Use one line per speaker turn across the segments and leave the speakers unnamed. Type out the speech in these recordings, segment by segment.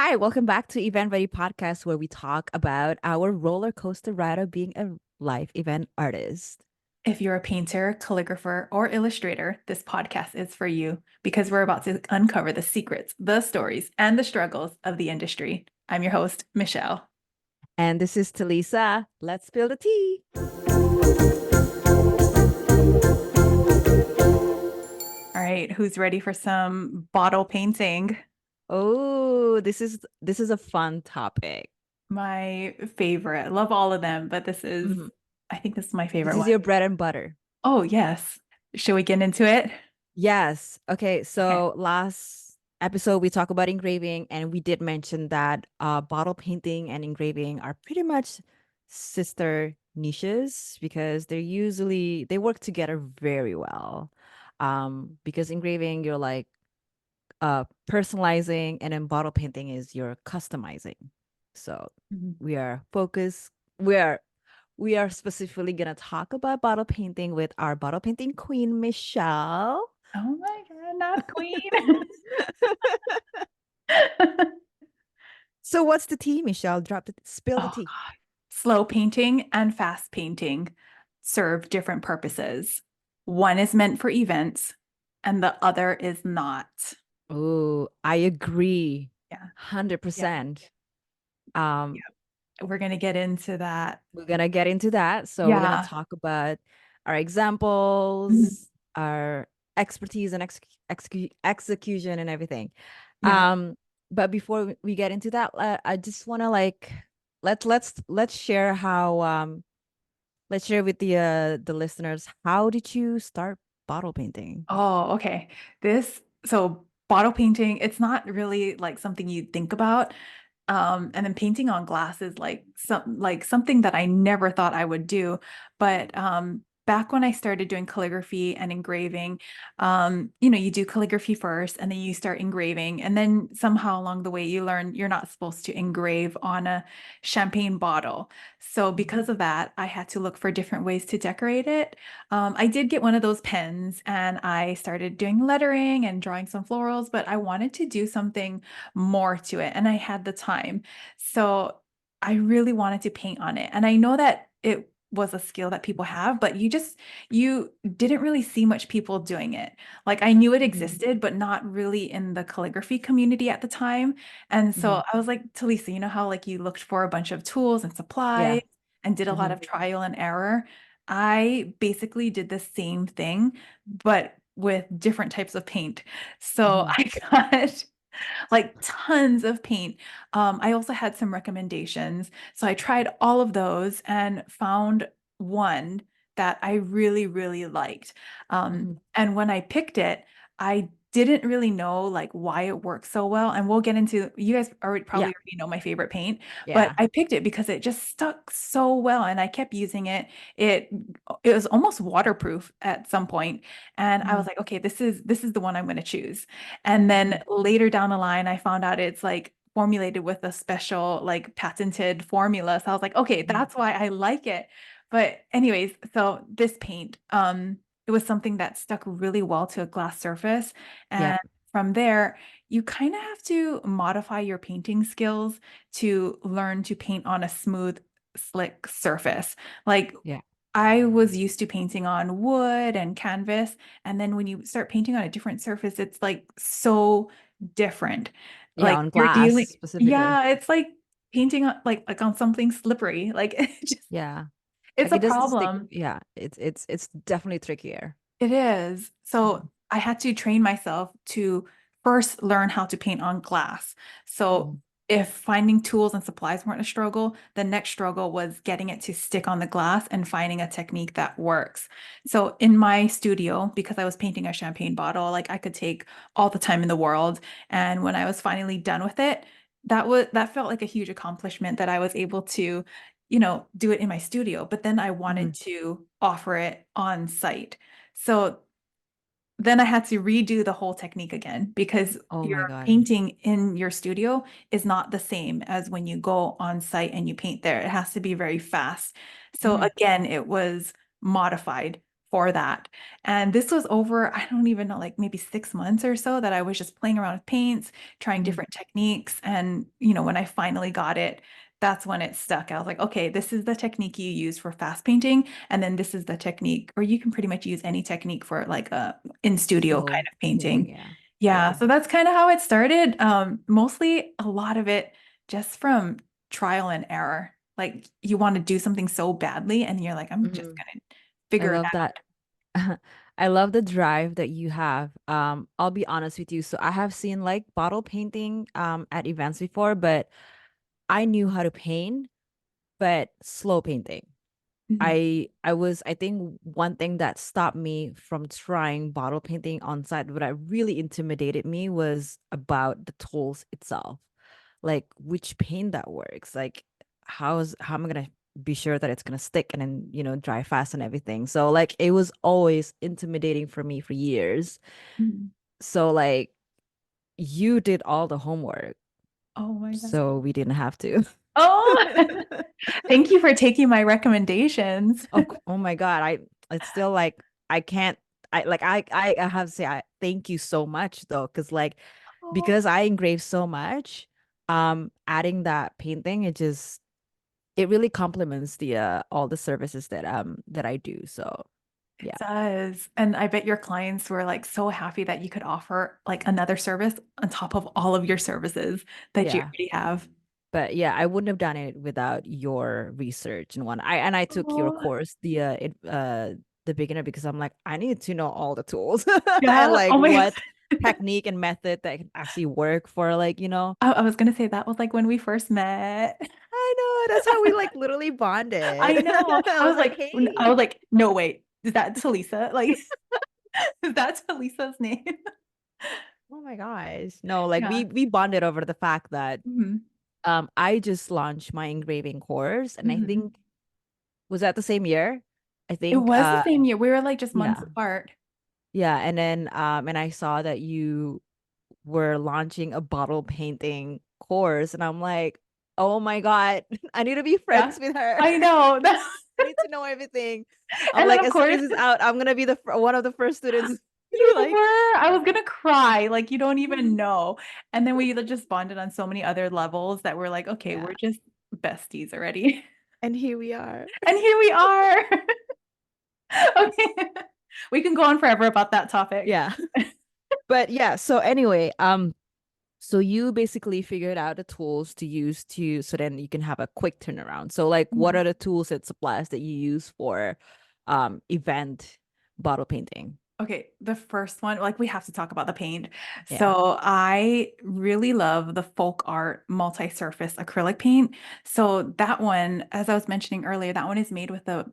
Hi, welcome back to Event Ready Podcast, where we talk about our roller coaster ride of being a live event artist.
If you're a painter, calligrapher, or illustrator, this podcast is for you because we're about to uncover the secrets, the stories, and the struggles of the industry. I'm your host, Michelle.
And this is Talisa. Let's spill the tea.
All right, who's ready for some bottle painting?
Oh, this is a fun topic.
My favorite. I love all of them, but
Mhm.
I think this is my
This
favorite
is
one.
your bread and butter.
Oh, yes. Should we get into it?
Yes. Okay.
Okay.
So last episode we talked about engraving, and we did mention that bottle painting and engraving are pretty much sister niches because they work together very well. Because engraving you're like personalizing, and then bottle painting is you're customizing. So
Mhm.
we are focused. We are specifically gonna talk about bottle painting with our bottle painting queen, Michelle.
Oh my God, not queen.
So what's the tea, Michelle? Spill the
Oh
tea.
God. Slow painting and fast painting serve different purposes. One is meant for events and the other is not.
Oh, I agree.
Yeah. Yeah.
100%. Um,
Yeah. We're going to get into that.
we're gonna get into that. So we're gonna
Yeah.
talk about our
Mhm.
examples, our expertise and execution and everything.
Yeah.
Um, but before we get into that, I just wanna like let's share how let's share with the listeners, how did you start bottle painting?
Oh, okay. So bottle painting, it's not really like something you think about. And then painting on glass is like something that I never thought I would do. But back when I started doing calligraphy and engraving, you do calligraphy first and then you start engraving. And then somehow along the way you learn you're not supposed to engrave on a champagne bottle. So
Mhm.
because of that, I had to look for different ways to decorate it. I did get one of those pens and I started doing lettering and drawing some florals, but I wanted to do something more to it and I had the time. So I really wanted to paint on it. And I know that it was a skill that people have, but you didn't really see much people doing it. Like I knew it
Mhm.
existed, but not really in the calligraphy community at the time. And
Mhm.
so I was like, Talisa, you know how like you looked for a bunch of tools and
Yeah.
supplies and did a lot
Mhm.
of trial and error? I basically did the same thing, but with different types of paint. So
Mhm.
I got like tons of paint. I also had some recommendations. So I tried all of those and found one that I really, really liked.
Mhm.
And when I picked it, I didn't really know like why it works so well. And we'll get into, you guys already
Yeah.
probably already know my favorite paint, but
Yeah.
I picked it because it just stuck so well and I kept using it. It it was almost waterproof at some point. And I was
Mhm.
like, okay, this is the one I'm going to choose. And then
Mhm.
later down the line, I found out it's like formulated with a special, like patented formula. So I was like, okay,
Mhm.
that's why I like it. But anyways, so this paint, it was something that stuck really well to a glass surface.
Yeah.
And from there, you kind of have to modify your painting skills to learn to paint on a smooth, slick surface. Like
Yeah.
I was used to painting on wood and canvas, and then when you start painting on a different surface, it's like so different.
Yeah,
Like
on
you're
glass
dealing,
specifically.
yeah, it's like painting on like on something slippery. Like
Yeah.
it's
Like
a
it doesn't stick.
problem.
Yeah, it's definitely trickier.
It is. So
Mhm.
I had to train myself to first learn how to paint on glass. So
Mhm.
if finding tools and supplies weren't a struggle, the next struggle was getting it to stick on the glass and finding a technique that works. So in my studio, because I was painting a champagne bottle, like I could take all the time in the world. And when I was finally done with it, that felt like a huge accomplishment that I was able to, do it in my studio. But then I wanted
Mhm.
to offer it on site. So then I had to redo the whole technique again because
Oh
your
my God.
painting in your studio is not the same as when you go on site and you paint there. It has to be very fast. So
Mhm.
again, it was modified for that. And this was over, I don't even know, like maybe 6 months or so that I was just playing around with paints, trying
Mhm.
different techniques. And, you know, when I finally got it, that's when it stuck. I was like, okay, this is the technique you use for fast painting. And then this is the technique, or you can pretty much use any technique for like a in studio kind
Slow
of
painting,
painting.
yeah.
Yeah.
Yeah.
So that's kind of how it started. Mostly a lot of it just from trial and error. Like you want to do something so badly and you're like, I'm just
Mhm.
gonna
I
figure it
love that. I love the drive that you have. I'll be honest with you. So I have seen like bottle painting at events before, but I knew how to paint, but slow painting.
out.
I think one thing that stopped me from trying bottle painting on site, what really intimidated me was about the tools itself. Like which paint that works. Like how am I gonna be sure that it's gonna stick and then, dry fast and everything. So like it was always intimidating for me for years.
Mhm.
So like you did all the homework,
Oh my God.
so we didn't have to.
Oh, thank you for taking my recommendations.
Oh my God. It's still like I can't I have to say I thank you so much though,
Oh,
because I engrave so much, adding that painting, it really complements the all the services that I do. So
it
yeah.
does. And I bet your clients were like so happy that you could offer like another service on top of all of your services that you
Yeah.
already have.
But yeah, I wouldn't have done it without your research and one. I took your
Oh,
course, the beginner, because I'm like, I need to know all the tools and
yeah.
like
Oh my
what technique and method that can actually work for
I was gonna say that was like when we first met.
I know that's how we like literally
I
bonded.
know.
I was like,
I
hey.
was like, no, wait, is that Talisa? Like, is that Talisa's name?
Oh my gosh. No, like
Yeah.
we bonded over the fact that
Mhm.
I just launched my engraving course, and I
Mhm.
think was that the same year? I
It
think
was the same year. We were like just months
yeah.
apart.
Yeah, and then and I saw that you were launching a bottle painting course, and I'm like, "Oh my God, I need to be
Yeah.
friends with her.
I know.
I need to know everything." I'm
And then
like,
of
as soon
course
as it's out, I'm gonna be one of the first students.
you
Like,
were. I was gonna cry. Like you don't even
mhm.
know. And then we just bonded on so many other levels that we're like, okay,
Yeah,
we're just besties already.
and here we are.
And here we are. Okay. We can go on forever about that topic.
Yeah. But yeah, so anyway, so you basically figured out the tools to use to so then you can have a quick turnaround. So like what
Mhm.
are the tools and supplies that you use for event bottle painting?
Okay, the first one, like we have to talk about the paint.
Yeah.
So I really love the folk art multi-surface acrylic paint. So that one, as I was mentioning earlier, that one is made with a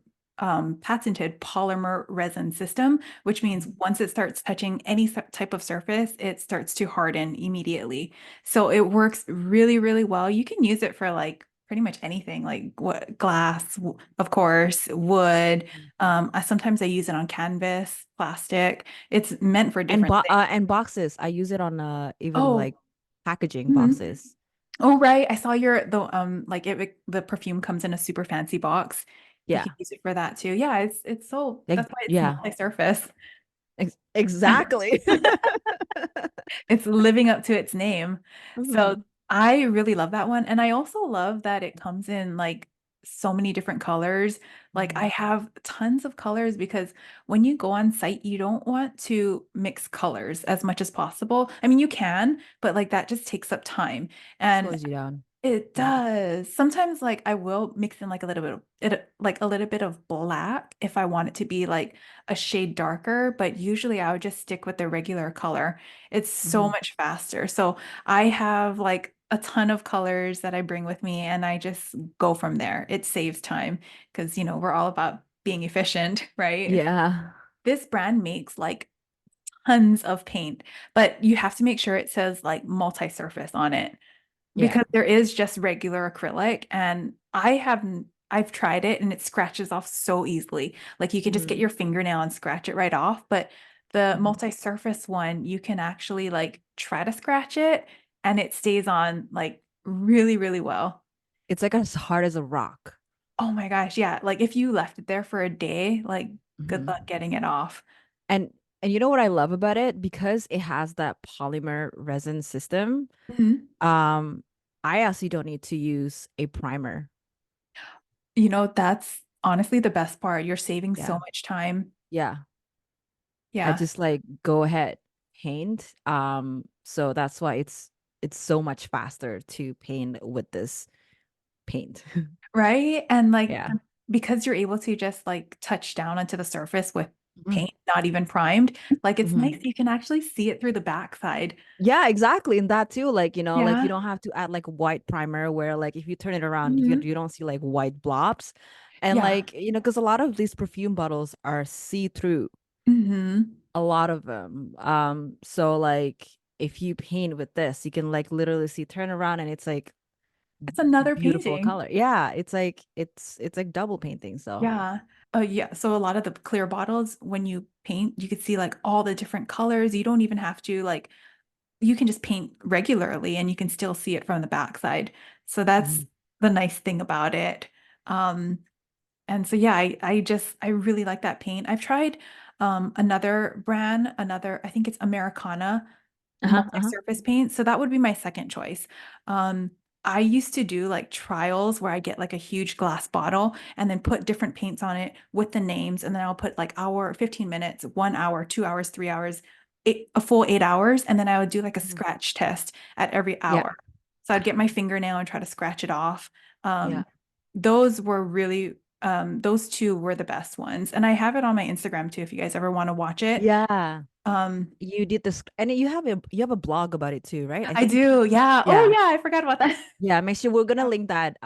patented polymer resin system, which means
Mhm.
once it starts touching any type of surface, it starts to harden immediately. So it works really, really well. You can use it for like pretty much anything, like what glass, of course, wood. Sometimes I use it on canvas, plastic. It's meant for different things.
And boxes. I use it on even
Oh,
like packaging
mhm.
boxes.
Oh, right. I saw your like the perfume comes in a super fancy box. You
Yeah.
can use it for that too. Yeah, it's so
Like
that's why it's
yeah.
multi-surface.
Exactly.
It's living up to its name. So
Mhm.
I really love that one. And I also love that it comes in like so many different colors. Like I
Mhm.
have tons of colors because when you go on site, you don't want to mix colors as much as possible. I mean, you can, but like that just takes up time. And
Slows you down.
it
Yeah.
does. Sometimes like I will mix in like a little bit of it like a little bit of black if I want it to be like a shade darker, but usually I would just stick with the regular color. It's so
Mhm.
much faster. So I have like a ton of colors that I bring with me and I just go from there. It saves time because we're all about being efficient, right?
Yeah.
This brand makes like tons of paint, but you have to make sure it says like multi-surface on it
Yeah.
because there is just regular acrylic and I've tried it and it scratches off so easily. Like you can just get
Mhm.
your fingernail and scratch it right off, but the
Mhm.
multi-surface one, you can actually like try to scratch it and it stays on like really, really well.
It's like as hard as a rock.
Oh my gosh, yeah. Like if you left it there for a day, like good luck
Mhm.
getting it off.
And and you know what I love about it? Because it has that polymer resin system,
Mhm.
um, I actually don't need to use a primer.
You know, that's honestly the best part. You're saving so
Yeah.
much time.
Yeah. I
Yeah.
just like go ahead, paint. So that's why it's so much faster to paint with this paint.
Right? And like
Yeah.
because you're able to just like touch down onto the surface with
Mhm.
paint not even primed, like it's nice
Mhm.
you can actually see it through the backside.
Yeah, exactly. And that too, like, like you
Yeah.
don't have to add like white primer where like if you turn it around,
Mhm.
you don't see like white blobs. And
Yeah.
like, because a lot of these perfume bottles are see-through,
Hmm.
a lot of them. So like if you paint with this, you can like literally see turn around and it's like
It's another
beautiful
painting.
color. Yeah, it's like double painting. So,
Yeah. Oh, yeah. So a lot of the clear bottles, when you paint, you could see like all the different colors. You don't even have to like, you can just paint regularly and you can still see it from the backside. So that's
mhm.
the nice thing about it. Um, And so yeah, I really like that paint. I've tried another brand, another, I think it's Americana
Uh-huh, uh-huh.
multi-surface paint. So that would be my second choice. Um, I used to do like trials where I get like a huge glass bottle and then put different paints on it with the names. And then I'll put like hour, 15 minutes, 1 hour, 2 hours, 3 hours, a full 8 hours. And then I would do like a
Mhm.
scratch test at every
Yeah,
hour. So I'd get my fingernail and try to scratch it off.
yeah.
Those were really those two were the best ones. And I have it on my Instagram too if you guys ever want to watch it.
Yeah.
Um,
You did this and you have a blog about it too, right? I
I
think.
do. Yeah. Oh
Yeah.
yeah, I forgot about that.
Yeah, make sure we're gonna
Yeah.
link that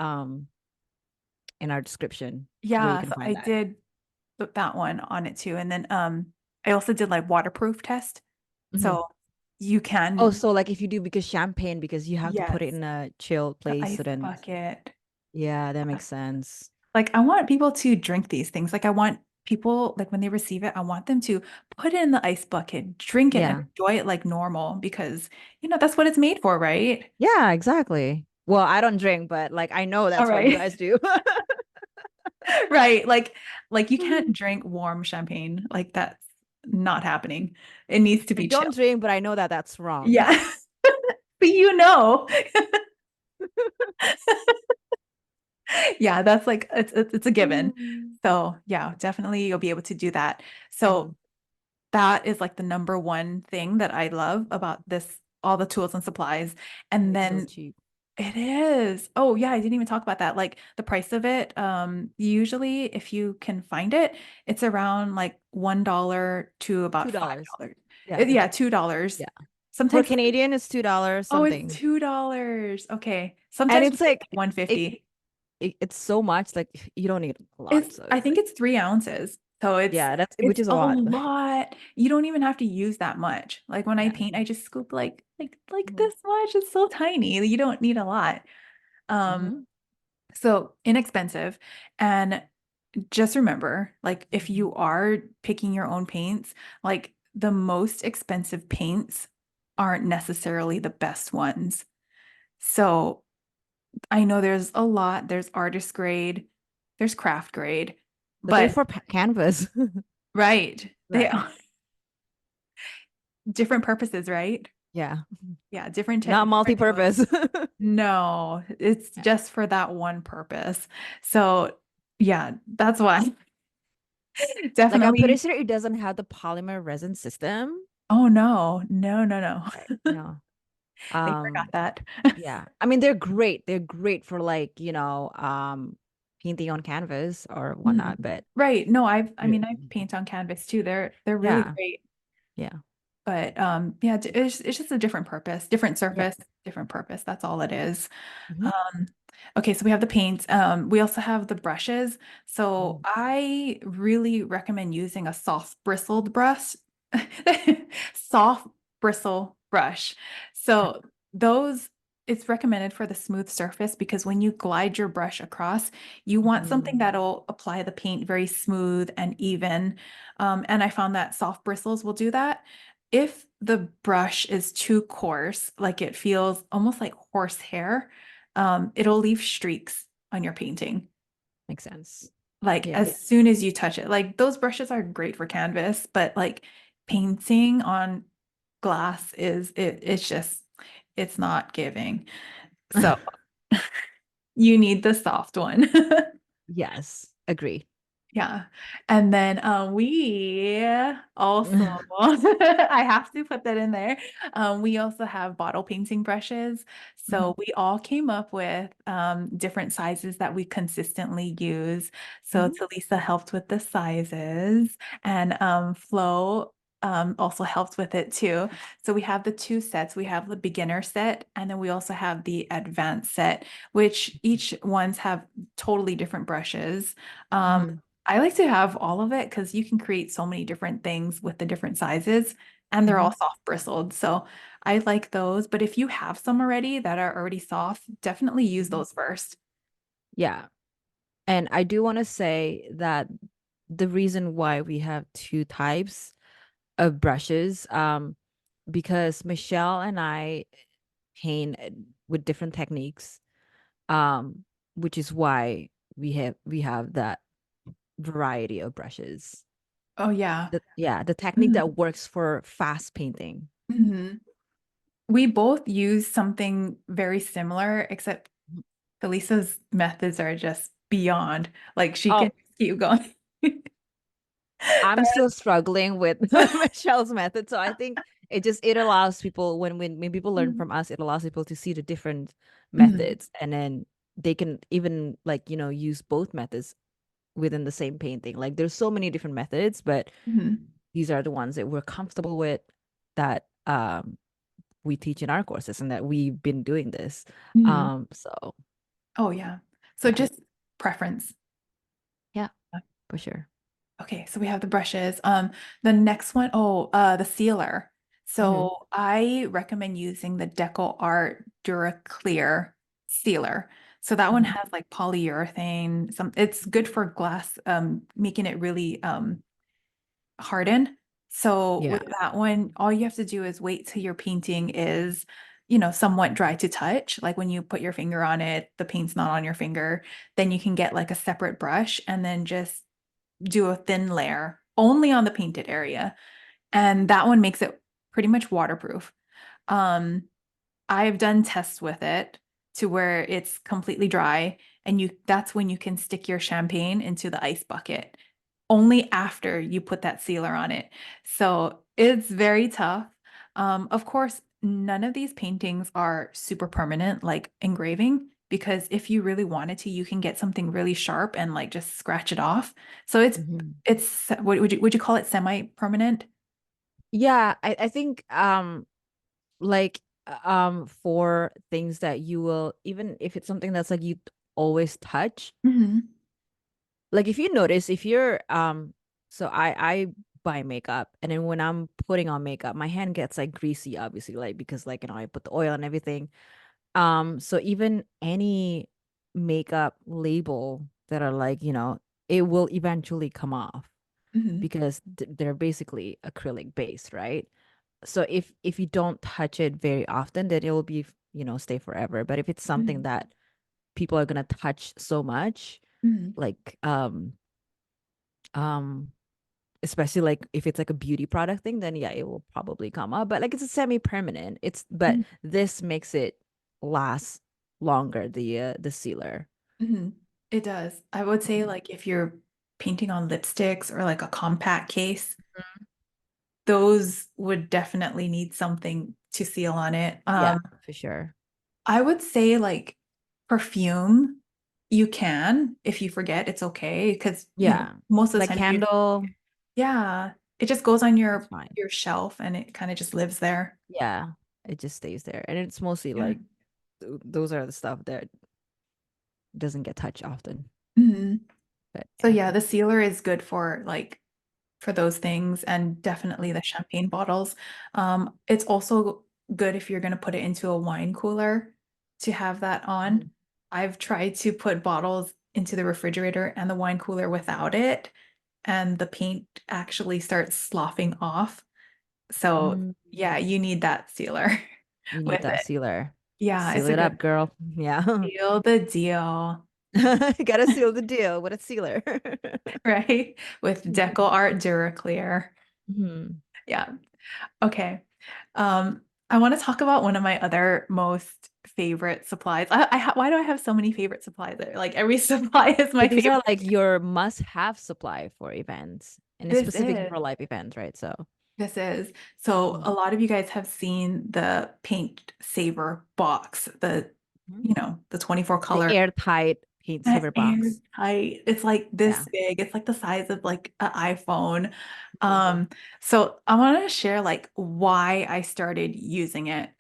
in our description where you
Yeah,
can
so
find
I
that.
did put that one on it too. And then I also did like waterproof test.
Mhm.
So you
Oh,
can,
so like if you do because champagne because you have to put it
yes,
in a chill
the
place so
ice
then
bucket.
yeah, that makes sense.
Like I want people to drink these things. Like I want people like when they receive it, I want them to put it in the ice bucket, drink it and
Yeah.
enjoy it like normal because that's what it's made for, right?
Yeah, exactly. Well, I don't drink, but like I know
All
that's what you
right.
guys do.
Right. Like you can't drink warm champagne. Like that's not happening. It needs to
I
be
don't
chilled.
drink, but I know that that's wrong.
Yeah. But you know. Yeah, that's like it's a given.
Mm.
So, yeah, definitely you'll be able to do that. So,
Mhm.
that is like the number one thing that I love about this all the tools and supplies.
And
And
it's so
then
cheap.
it is. Oh, yeah, I didn't even talk about that. Like the price of it, usually if you can find it, it's around like $1 to about
$2.
$5.
Yeah.
Yeah, $2.
Yeah. For
Sometimes
Canadian, it's $2
oh, it's
something.
$2. Okay.
And
Sometimes you
it's
get like
like it,
150.
it's so much like you don't need a lot.
It's
So
I
it's
think
like
it's 3 ounces. So
yeah, that's which
it's
is a
a
lot.
lot. You don't even have to use that much. Like when I
Yeah.
paint, I just scoop like
Mhm.
this much. It's so tiny. You don't need a lot. Um,
Mhm.
so inexpensive. And just remember, like if
Mhm.
you are picking your own paints, like the most expensive paints aren't necessarily the best ones. So I know there's a lot. There's artist grade, there's craft grade,
But they're
but
for canvas.
right. They
Right.
are different purposes, right?
Yeah.
Yeah,
Not
different tools.
multi-purpose.
No, it's
Yeah.
just for that one purpose. So, yeah, that's why
Like I'm pretty
definitely.
sure it doesn't have the polymer resin system.
Oh no, no, no, no.
Right. No.
I forgot
Um,
that.
yeah. I mean, they're great. They're great for like, painting on canvas or
Mhm.
whatnot, but
Right. No, I
yeah.
mean, I paint on canvas too. They're really
Yeah.
great.
Yeah.
But yeah, it's just a different purpose, different
Yeah.
surface, different purpose. That's all it is.
Mhm.
Um, okay, so we have the paints. We also have the brushes. So
Mhm.
I really recommend using a soft bristled brush, soft bristle brush. So those it's recommended for the smooth surface because when you glide your brush across, you want something
Mhm.
that'll apply the paint very smooth and even. And I found that soft bristles will do that. If the brush is too coarse, like it feels almost like horse hair, it'll leave streaks on your painting.
Makes sense.
like
Yeah.
as soon as you touch it. Like those brushes are great for canvas, but like painting on glass it's just it's not giving. So you need the soft one.
Yes, agree.
Yeah. And then we also, I have to put that in there. We also have bottle painting brushes.
Mhm,
So we all came up with different sizes that we consistently use. So
mhm,
Talisa helped with the sizes, and Flo also helped with it too. So we have the two sets. We have the beginner set, and then we also have the advanced set, which each ones have totally different brushes. Um,
mhm,
I like to have all of it because you can create so many different things with the different sizes, and they're all
mhm,
soft bristled. So I like those. But if you have some already that are already soft, definitely use
mhm.
those first.
Yeah. And I do want to say that the reason why we have two types of brushes, because Michelle and I paint with different techniques, um, which is why we have that variety of brushes.
Oh, yeah.
The technique
Mhm.
that works for fast painting.
Mhm. We both use something very similar, except Elisa's methods are just beyond. Like she can
Oh,
keep going.
I'm still struggling with Michelle's method. So I think it allows people when people learn
Mhm.
from us, it allows people to see the different
Mhm.
methods, and then they can even like, use both methods within the same painting. Like there's so many different methods, but
Mhm.
these are the ones that we're comfortable with, that we teach in our courses, and that we've been doing this.
Mhm.
So
Oh, yeah. So
yeah.
just preference.
Yeah, for sure.
Okay, so we have the brushes. The next one, the sealer.
Hmm.
So I recommend using the Deco Art Duraclear sealer. So that one
Hmm.
has like polyurethane. It's good for glass, making it really harden. So with
Yeah.
that one, all you have to do is wait till your painting is, somewhat dry to touch. Like when you put your finger on it, the paint's not on your finger. Then you can get like a separate brush and then just do a thin layer only on the painted area. And that one makes it pretty much waterproof. Um, I've done tests with it to where it's completely dry, and that's when you can stick your champagne into the ice bucket only after you put that sealer on it. So it's very tough. Of course, none of these paintings are super permanent like engraving, because if you really wanted to, you can get something really sharp and like just scratch it off. So
Hmm.
it's what would you call it, semi-permanent?
Yeah, I think like for things that you will, even if it's something that's like you always touch,
Hmm.
like if you notice, if you're so I buy makeup, and then when I'm putting on makeup, my hand gets like greasy, obviously, like because like I put the oil and everything. So even any makeup label that are like, it will eventually come off,
Hmm.
because they're basically acrylic based, right? So if you don't touch it very often, then it will be, stay forever. But if it's something
Hmm.
that people are gonna touch so much,
Hmm.
like um especially like if it's like a beauty product thing, then yeah, it will probably come up. But like it's a semi-permanent. But this makes it last longer, the sealer.
Hmm. It does. I would say
Mhm.
like if you're painting on lipsticks or like a compact case, those would definitely need something to seal on it.
Yeah, for sure.
I would say like perfume, you can. If you forget, it's okay because
Yeah.
most of the
Like
time you
candle,
yeah, it just goes on
it's
your
fine.
your shelf and it kind of just lives there.
Yeah. It just stays there. And it's mostly
Yeah.
like those are the stuff that doesn't get touched often.
Hmm.
But
So
yeah.
yeah, the sealer is good for like for those things, and definitely the champagne bottles. It's also good if you're going to put it into a wine cooler to have that on.
Mhm.
I've tried to put bottles into the refrigerator and the wine cooler without it, and the paint actually starts sloughing off. So,
Mm,
yeah, you need that sealer
you need
with
that
it.
sealer.
Yeah,
Seal
it's a
it
good
up, girl. Yeah.
seal the deal.
Gotta seal the deal with a sealer.
right? With Deco Art Duraclear.
Mhm.
Yeah. Okay. I want to talk about one of my other most favorite supplies. Why do I have so many favorite supplies? Like every supply is my
But these
favorite.
are like your must-have supply for events, and it's
This
specifically
is.
for live events, right? So,
This is. So a
mhm.
lot of you guys have seen the Paint Saver box,
Mhm.
the 24
The
color
airtight paint saver box.
airtight. It's like this
Yeah.
big. It's like the size of like an iPhone.
Mhm.
So I want to share like why I started using it.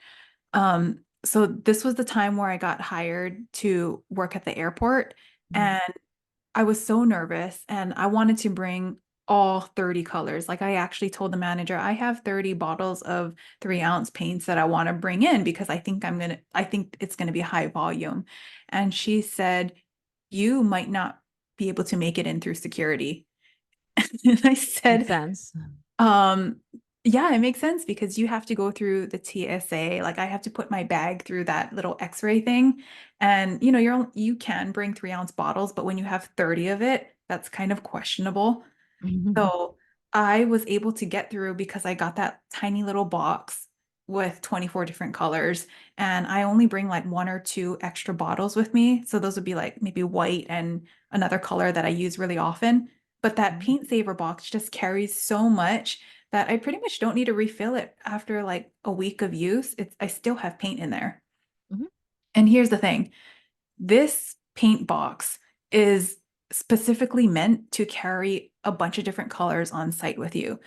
So this was the time where I got hired to work at the airport,
Mhm.
and I was so nervous and I wanted to bring all 30 colors. Like I actually told the manager, I have 30 bottles of 3-ounce paints that I want to bring in because I think it's gonna be high volume. And she said, you might not be able to make it in through security. And I
Makes
said,
sense.
um, yeah, it makes sense because you have to go through the TSA. Like I have to put my bag through that little X-ray thing. And you can bring 3-ounce bottles, but when you have 30 of it, that's kind of questionable. So I was able to get through because I got that tiny little box with 24 different colors. And I only bring like one or two extra bottles with me. So those would be like maybe white and another color that I use really often. But that
Mhm.
paint saver box just carries so much that I pretty much don't need to refill it after like a week of use. I still have paint in there.
Mhm.
And here's the thing. This paint box is specifically meant to carry a bunch of different colors on site with you.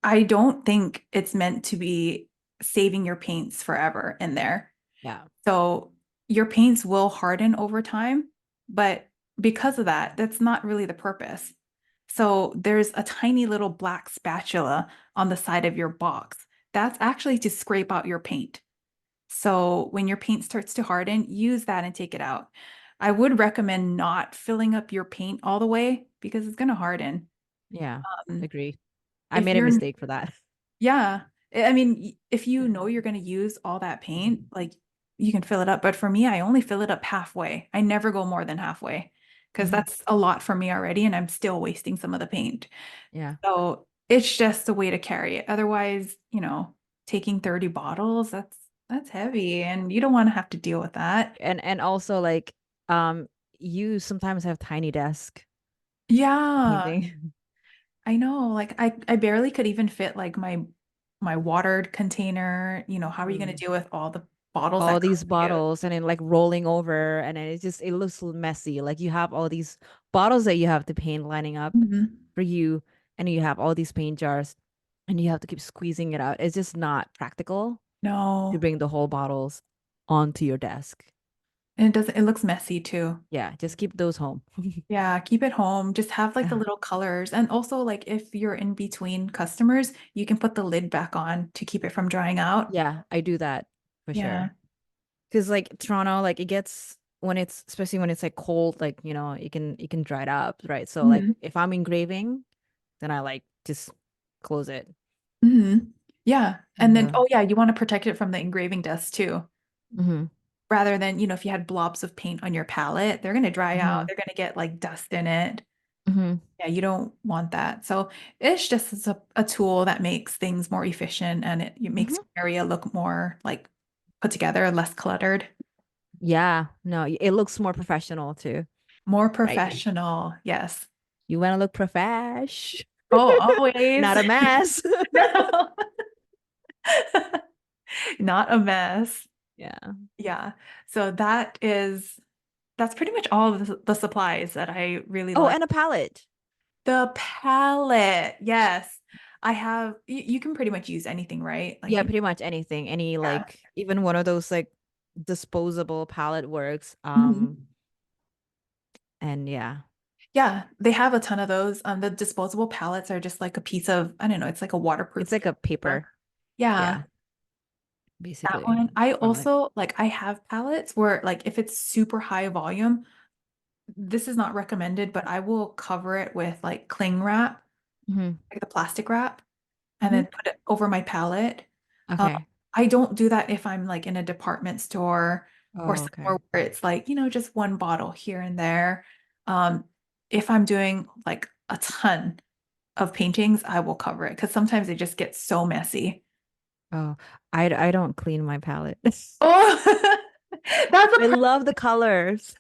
I don't think it's meant to be saving your paints forever in there.
Yeah.
So your paints will harden over time, but because of that, that's not really the purpose. So there's a tiny little black spatula on the side of your box. That's actually to scrape out your paint. So when your paint starts to harden, use that and take it out. I would recommend not filling up your paint all the way because it's going to harden.
Yeah.
Um,
Agree. I
if
made a
you're,
mistake for that.
yeah, I mean, if you
Yeah.
know you're going to use all that paint,
Mhm.
like you can fill it up. But for me, I only fill it up halfway. I never go more than halfway because
Mhm.
that's a lot for me already, and I'm still wasting some of the paint.
Yeah.
So it's just a way to carry it. Otherwise, taking 30 bottles, that's heavy, and you don't want to have to deal with that.
And also like um you sometimes have tiny desk
Yeah,
painting.
I know. Like I barely could even fit like my watered container. How are you going to
Mhm.
deal with all the bottles
All
that come
these
with you?
bottles and then like rolling over and then it looks messy. Like you have all these bottles that you have to paint lining up
Mhm.
for you and you have all these paint jars and you have to keep squeezing it out. It's just not practical to
No,
bring the whole bottles onto your desk.
and it looks messy too.
Yeah, just keep those home.
Yeah, keep it home. Just have like the
Yeah.
little colors. And also like if you're in between customers, you can put the lid back on to keep it from drying out.
Yeah, I do that for
Yeah.
sure. Because like Toronto, like it gets when it's especially when it's like cold, like you can dry it up, right? So like
Mhm.
if I'm engraving, then I like just close it.
Mhm. Yeah. And
And
then, oh yeah, you want to protect it from the engraving dust too.
hmm
Rather than, if you had blobs of paint on your palette, they're going to dry out.
hmm
They're going to get like dust in it.
hmm
Yeah, you don't want that. So it's just a tool that makes things more efficient, and it makes
hmm
your area look more like put together, less cluttered,
Yeah, no, it looks more professional too,
more
right?
professional. Yes.
You want to look profesh,
Oh, always.
not a mess.
No. Not a mess.
Yeah.
Yeah. So that's pretty much all of the supplies that I really
Oh,
like.
and a palette.
The palette. Yes. You can pretty much use anything, right? Like
Yeah, pretty much anything. Any
yeah.
like even one of those like disposable palette works.
Mhm.
And yeah,
Yeah, they have a ton of those. The disposable palettes are just like a piece of, I don't know, it's like a
it's
waterproof
like a
paper.
paper.
Yeah,
Yeah,
that
basically.
one. I
Or like,
also like I have palettes where like if it's super high volume, this is not recommended, but I will cover it with like cling wrap,
hmm
like the plastic wrap, and
hmm
then put it over my palette. Um,
okay.
I don't do that if I'm like in a department store. or
Oh,
somewhere
okay.
where it's like, just one bottle here and there. Um, if I'm doing like a ton of paintings, I will cover it because sometimes it just gets so messy.
Oh, I don't clean my palette.
Oh, that's
I love the colors.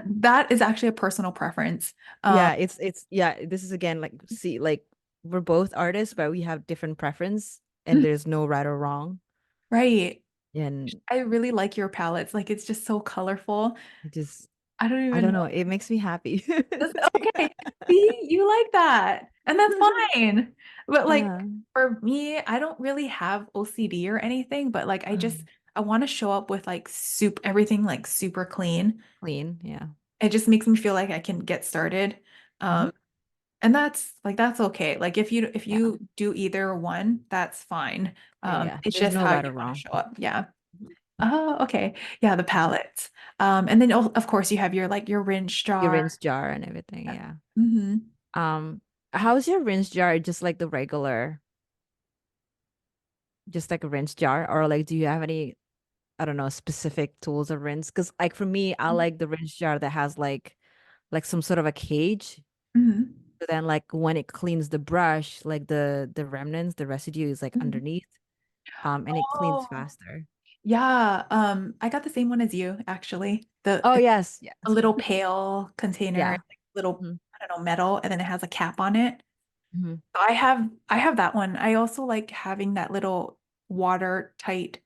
that is actually a personal preference. Um,
Yeah, it's yeah, this is again like see like we're both artists, but we have different preference and there's no right or wrong.
right.
And
I really like your palettes. Like it's just so colorful.
it just
I don't
I
even
don't
know.
know, it makes me happy.
Okay. See, you like that. And that's fine. But like
Yeah.
for me, I don't really have OCD or anything, but like I want to show up with like soup everything like super clean.
Clean, yeah.
It just makes me feel like I can get started.
Hmm.
Um, and that's okay. Like if
Yeah.
you do either one, that's fine.
Yeah, yeah.
It's
There's
just
no
how
right
you
or
want to
wrong.
show up. Yeah. Oh, okay. Yeah, the palettes. And then of course you have your like your rinse
Your
jar.
rinse jar and everything, yeah.
Hmm.
Um, how's your rinse jar? Just like the regular, just like a rinse jar, or like do you have any, I don't know, specific tools of rinse? Because like for me, I like the rinse jar that has like some sort of a cage.
Hmm.
So then like when it cleans the brush, like the remnants, the residue is like
Hmm.
underneath. And it cleans
Oh,
faster.
yeah. I got the same one as you, actually.
Oh
It's
yes,
a
yes.
little pail container,
Yeah.
like little,
Hmm.
I don't know, metal, and then it has a cap on it.
Hmm.
So I have that one. I also like having that little watertight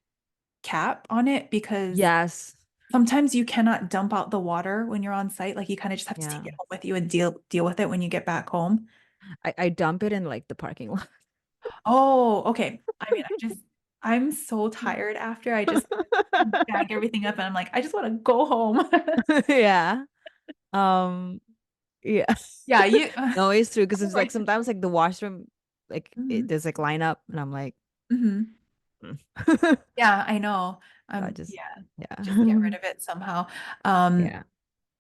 cap on it because
Yes.
sometimes you cannot dump out the water when you're on site. Like you kind of just have to take
Yeah.
it home with you and deal with it when you get back home.
I dump it in like the parking lot.
Oh, okay. I mean, I'm so tired after I just bag everything up and I'm like, I just want to go home.
Yeah. Um, yeah.
Yeah, you
No, it's true because it's like
right.
sometimes like the washroom, like
Hmm.
there's like line up, and I'm like,
Hmm.
mm.
Yeah, I know.
I just,
Yeah, just get
yeah,
rid of it somehow. Um,
yeah,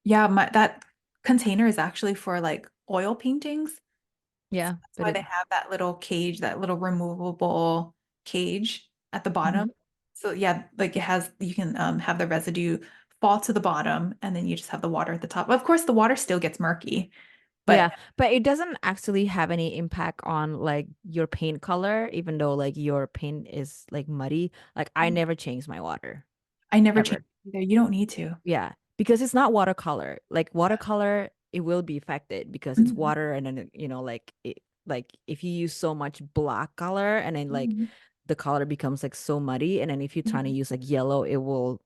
yeah, my that container is actually for like oil paintings.
yeah.
That's
But
why
it,
they have that little cage, that little removable cage at the
mhm.
bottom. So yeah, like it has, you can have the residue fall to the bottom and then you just have the water at the top. Of course, the water still gets murky, but
Yeah, but it doesn't actually have any impact on like your paint color, even though like your paint is like muddy. Like I never change my water
I never change
ever.
either. You don't need to.
Yeah, because it's not watercolor. Like watercolor, it will be affected because it's
Mhm.
water, and then like it, like if you use so much black color, and then like
Mhm.
the color becomes like so muddy, and then if you're trying to
Mhm.
use like yellow, it will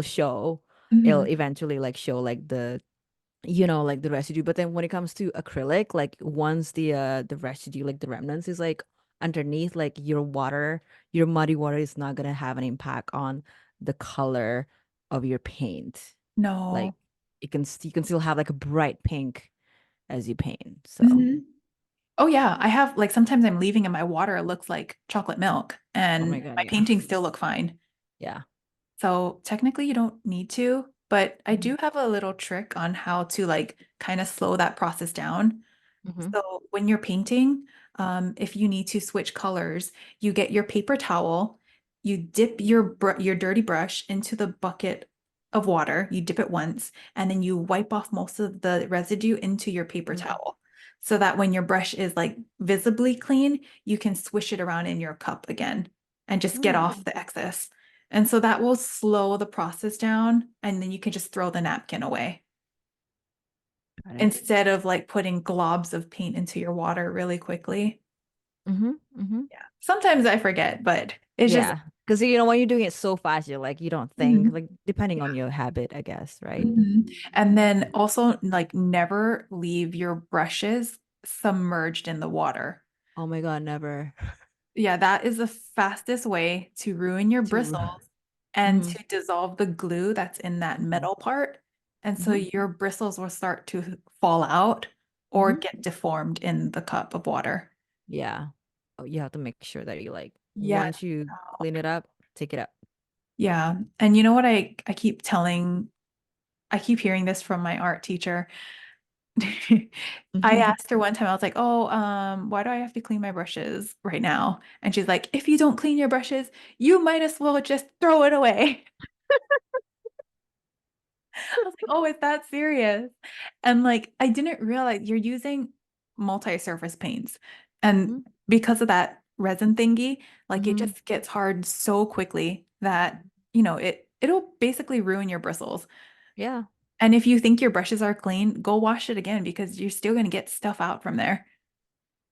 show. It'll
Mhm.
eventually like show like like the residue. But then when it comes to acrylic, like once the residue, like the remnants is like underneath, like your muddy water is not gonna have an impact on the color of your paint. Like
No.
you can still have like a bright pink as you paint. So
Mhm. Oh yeah, I have like sometimes I'm leaving and my water looks like chocolate milk
oh my
and
God,
my
yeah.
paintings still look fine.
Yeah.
So technically you don't need to, but I
Hmm.
do have a little trick on how to like kind of slow that process down.
Hmm.
So when you're painting, if you need to switch colors, you get your paper towel, you dip your dirty brush into the bucket of water, you dip it once, and then you wipe off most of the residue into your paper
Hmm.
towel. So that when your brush is like visibly clean, you can swish it around in your cup again and just get
Hmm.
off the excess. And so that will slow the process down, and then you can just throw the napkin away
Got it.
instead of like putting globs of paint into your water really quickly.
Hmm. Hmm.
Yeah. Sometimes I forget, but it's just
Yeah. Because when you're doing it so fast, you're like you don't think
Mhm.
like depending on
Yeah.
your habit, I guess, right?
Mhm. And then also like never leave your brushes submerged in the water.
Oh my God, never
Yeah, that is the fastest way to ruin your
to.
bristles and
Hmm.
to dissolve the glue that's in that
Hmm.
metal part. And so
Hmm.
your bristles will start to fall out or
Hmm.
get deformed in the cup of water.
Yeah. Oh, you have to make sure that you like
Yeah.
once you clean it up, take it up.
Yeah. And you know what I keep hearing this from my art teacher. I asked her one time, I was like, "Oh, why do I have to clean my brushes right now?" And she's like, "If you don't clean your brushes, you might as well just throw it away." I was like, oh, it's that serious. And like, I didn't realize you're using multi-surface paints. And
Hmm.
because of that resin thingy, like it
Hmm.
just gets hard so quickly that, it'll basically ruin your bristles.
Yeah.
And if you think your brushes are clean, go wash it again because you're still going to get stuff out from there.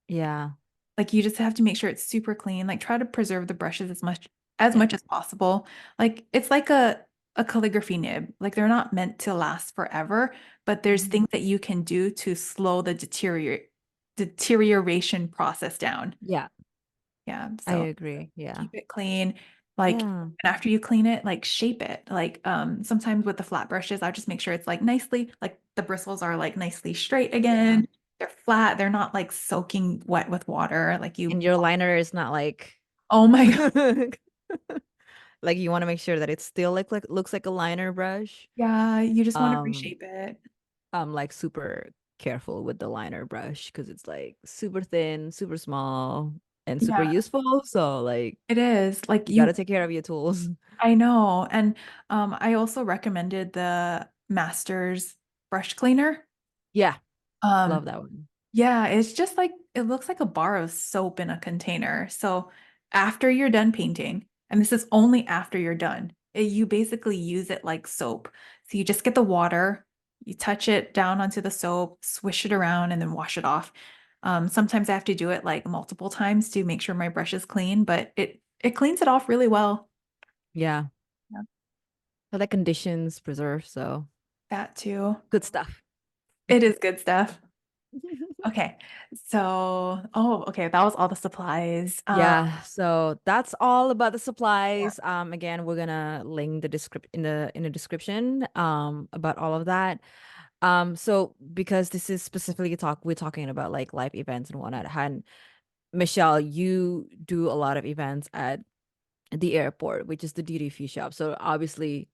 Yeah.
Like you just have to make sure it's super clean. Like try to preserve the brushes as
Yeah.
much as possible. Like it's like a calligraphy nib. Like they're not meant to last forever, but there's
Mhm.
things that you can do to slow the deterioration process down.
Yeah.
Yeah,
I
so
agree. Yeah.
keep it clean. Like,
Yeah.
and after you clean it, like shape it. Like, sometimes with the flat brushes, I just make sure it's like nicely, like the bristles are like nicely straight
Yeah.
again. They're flat. They're not like soaking wet with water. Like
And
you,
your liner is not like
oh my God.
like you want to make sure that it still like looks like a liner brush.
Yeah, you just want to
Um,
reshape it.
I'm like super careful with the liner brush because it's like super thin, super small, and super
Yeah,
useful. So like
it is. Like
you got to take care of your tools.
I know. And I also recommended the Masters brush cleaner.
Yeah,
Um,
love that one.
Yeah, it's just like it looks like a bar of soap in a container. So after you're done painting, and this is only after you're done, you basically use it like soap. So you just get the water, you touch it down onto the soap, swish it around, and then wash it off. Sometimes I have to do it like multiple times to make sure my brush is clean, but it cleans it off really well.
Yeah,
Yeah,
so that conditions preserve. So
that too.
good stuff.
It is good stuff. Okay. Okay, that was all the supplies.
Yeah, so that's all about the supplies. Again, we're gonna link the descript in the description about all of that. So because this is specifically we're talking about like live events and whatnot. And Michelle, you do a lot of events at the airport, which is the duty free shop. So obviously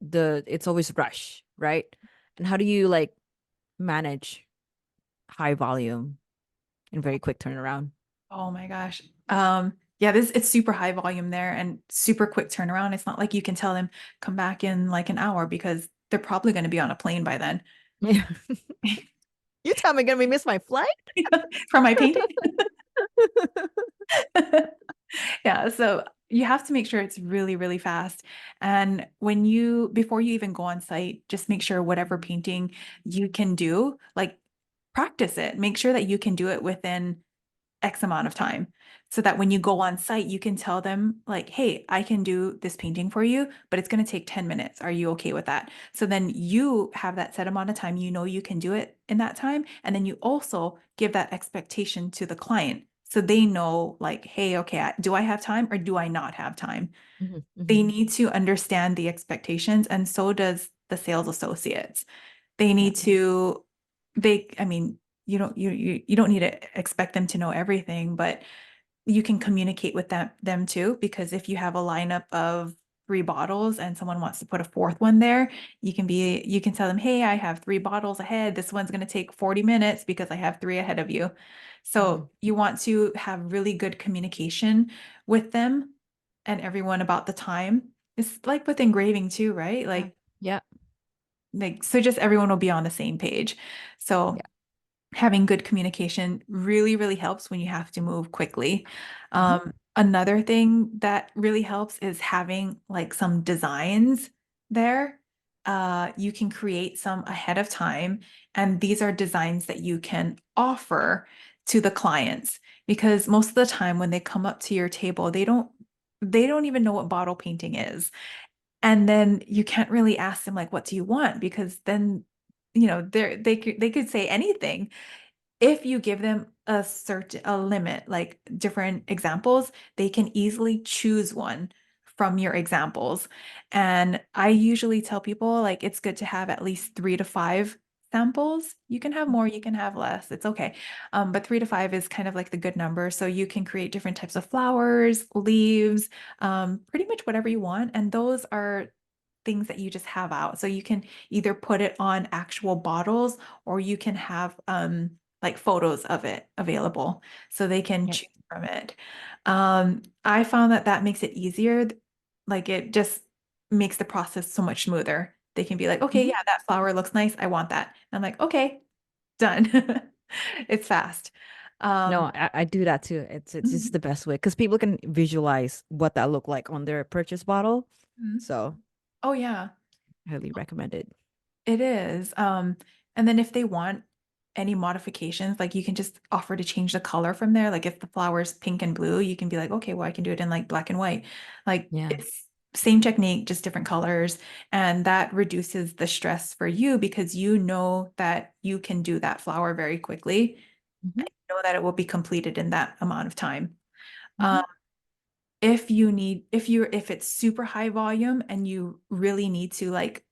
it's always rush, right? And how do you like manage high volume and very quick turnaround?
Oh my gosh. Yeah, it's super high volume there and super quick turnaround. It's not like you can tell them come back in like an hour because they're probably going to be on a plane by then.
Yeah. You tell me, gonna we miss my flight?
From my painting. Yeah, so you have to make sure it's really, really fast. And before you even go on site, just make sure whatever painting you can do, like practice it. Make sure that you can do it within X amount of time so that when you go on site, you can tell them, like, hey, I can do this painting for you, but it's going to take 10 minutes. Are you okay with that? So then you have that set amount of time, you can do it in that time. And then you also give that expectation to the client. So they know, like, hey, okay, do I have time or do I not have time?
Hmm.
They
Hmm.
need to understand the expectations, and so does the sales associates. They
Yeah.
need to, I mean, you don't need to expect them to know everything, but you can communicate with them too, because if you have a lineup of three bottles and someone wants to put a fourth one there, you can tell them, hey, I have three bottles ahead. This one's going to take 40 minutes because I have three ahead of you.
Hmm.
So you want to have really good communication with them and everyone about the time. It's like with engraving too, right?
Yeah. Yeah.
So just everyone will be on the same page. So
Yeah.
having good communication really, really helps when you have to move quickly.
Hmm.
Another thing that really helps is having like some designs there. You can create some ahead of time, and these are designs that you can offer to the clients because most of the time when they come up to your table, they don't even know what bottle painting is. And then you can't really ask them like, what do you want? Because then, they could say anything. If you give them a limit, like different examples, they can easily choose one from your examples. And I usually tell people like it's good to have at least 3 to 5 samples. You can have more, you can have less. It's okay. But 3 to 5 is kind of like the good number. So you can create different types of flowers, leaves, pretty much whatever you want. And those are things that you just have out. So you can either put it on actual bottles or you can have like photos of it available so they can
Yeah.
choose from it. I found that makes it easier. Like it just makes the process so much smoother. They can be like, okay,
Mhm.
yeah, that flower looks nice. I want that. And I'm like, okay, done. It's fast.
No,
Um,
I do that too. It's just
mhm,
the best way because people can visualize what that look like on their purchase bottle.
mhm.
So
Oh yeah.
highly recommend it.
It is. And then if they want any modifications, like you can just offer to change the color from there. Like if the flower's pink and blue, you can be like, okay, well, I can do it in like black and white. Like
Yeah.
it's same technique, just different colors. And that reduces the stress for you because you know that you can do that flower very quickly.
Mhm.
I know that it will be completed in that amount of time. Um,
Mhm.
if it's super high volume and you really need to like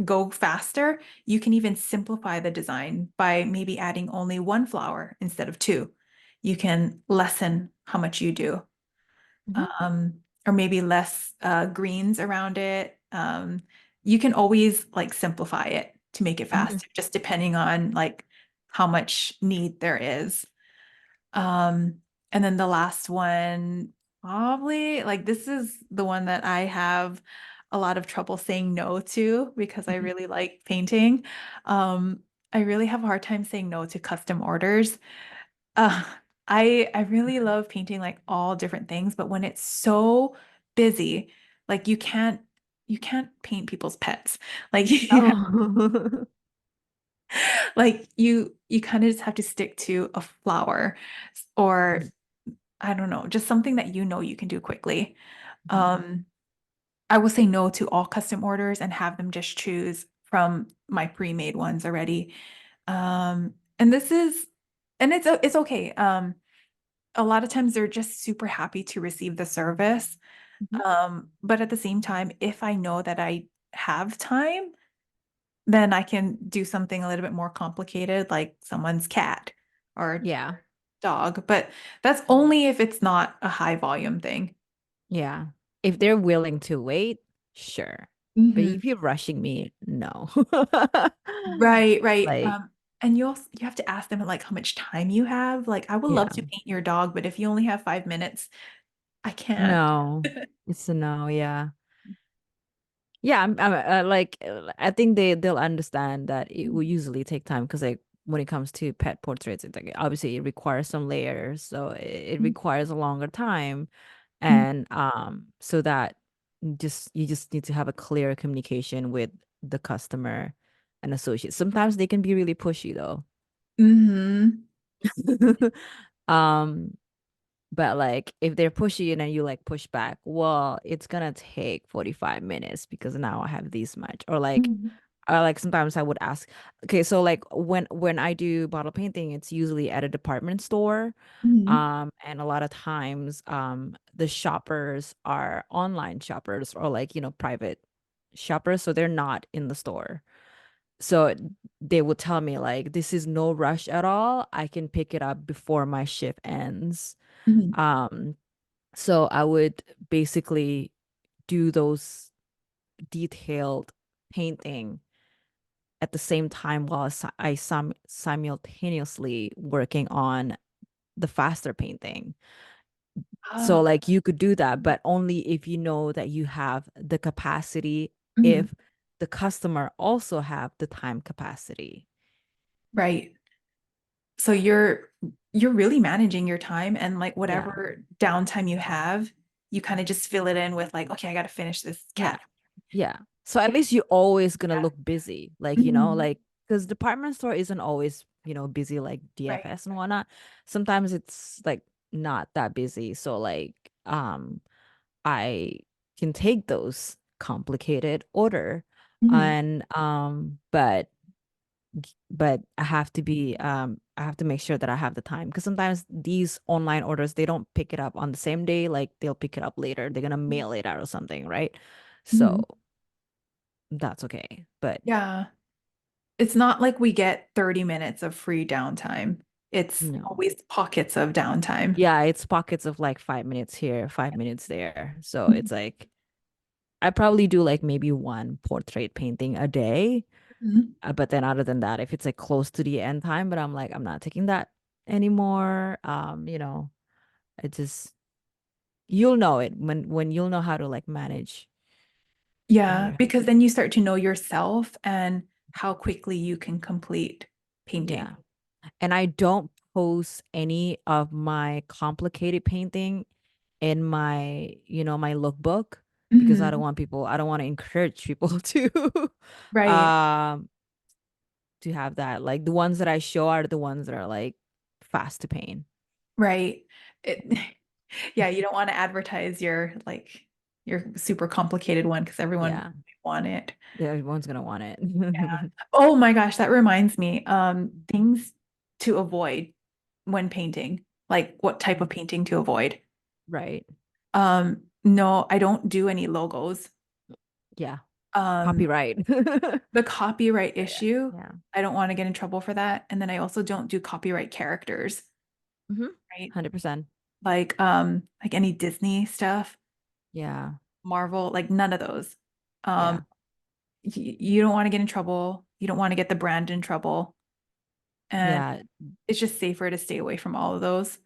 go faster, you can even simplify the design by maybe adding only one flower instead of two. You can lessen how much you do,
Mhm.
or maybe less greens around it. You can always like simplify it to make it
Mhm.
faster, just depending on like how much need there is. Um, and then the last one, probably like this is the one that I have a lot of trouble saying no to because I
Mhm.
really like painting. Um, I really have a hard time saying no to custom orders. Uh, I really love painting like all different things, but when it's so busy, like you can't paint people's pets. Like
Oh.
like you kind of just have to stick to a flower or I don't know, just something that you know you can do quickly.
Mhm.
Um, I will say no to all custom orders and have them just choose from my pre-made ones already. And this is, and it's okay. A lot of times they're just super happy to receive the service.
Mhm.
But at the same time, if I know that I have time, then I can do something a little bit more complicated, like someone's cat or
Yeah.
dog. But that's only if it's not a high volume thing.
Yeah. If they're willing to wait, sure. But
Mhm.
if you're rushing me, no.
Right, right.
Like,
And you have to ask them like how much time you have. Like, I would love
yeah.
to paint your dog, but if you only have 5 minutes, I can't.
No. It's a no, yeah. Yeah, I think they'll understand that it will
Mhm.
usually take time because like when it comes to pet portraits, it's like obviously it requires some layers, so it requires a longer time,
Mhm.
and so that just you just need to have a clear communication with the customer and associate. Sometimes they can be really pushy though.
Mhm.
Um, but like if they're pushy and then you like push back, well, it's gonna take 45 minutes because now I have this much.
Mhm.
Or like sometimes I would ask, okay, so like when I do bottle painting, it's usually at a department store.
Mhm.
And a lot of times the shoppers are online shoppers or like, private shoppers, so they're not in the store. So they would tell me like this is no rush at all. I can pick it up before my shift ends.
Mhm.
Um, so I would basically do those detailed painting at the same time while simultaneously working on the faster painting. So
Ah.
like you could do that, but only if you know that you have the capacity,
Mhm.
if the customer also have the time capacity.
Right. So you're really managing your time and like
Yeah.
whatever downtime you have, you kind of just fill it in with like, okay, I got to finish this
Yeah.
cat.
Yeah. So at least you're always gonna
Yeah.
look busy. Like,
Mhm.
like because department store isn't always, busy like
Right.
DFS and whatnot. Sometimes it's like not that busy. So like I can take those complicated order
Mhm.
and but I have to make sure that I have the time because sometimes these online orders they don't pick it up on the same day, like they'll pick it up later. They're gonna mail it out or something, right? So
Mhm.
that's okay. But
Yeah. It's not like we get 30 minutes of free downtime. It's
no.
always pockets of downtime.
Yeah, it's pockets of like 5 minutes here, 5 minutes there. So
Mhm.
it's like I probably do like maybe one portrait painting a day.
Mhm.
But then other than that, if it's like close to the end time, but I'm like, I'm not taking that anymore. It just you'll know it when you'll know how to like manage.
Yeah,
Mhm.
because then you start to know yourself and how quickly you can complete painting.
Yeah. And I don't post any of my complicated painting in my, my lookbook because
Mhm.
I don't want to encourage people
Right,
um to have that. Like the ones that I show are the ones that are like fast to paint.
right. It, yeah, you don't want to advertise your super complicated one because everyone
Yeah.
might want it.
Everyone's gonna want it.
Yeah. Oh my gosh, that reminds me. Things to avoid when painting. Like what type of painting to avoid.
Right.
No, I don't do any logos.
Yeah.
Um,
Copyright.
the copyright
Yeah.
issue,
Yeah.
I don't want to get in trouble for that. And then I also don't do copyright characters,
Mm-hmm.
right?
100%.
Like any Disney stuff,
Yeah.
Marvel, like none of those. Um,
Yeah.
you don't want to get in trouble. You don't want to get the brand in trouble. And
Yeah.
it's just safer to stay away from all of those.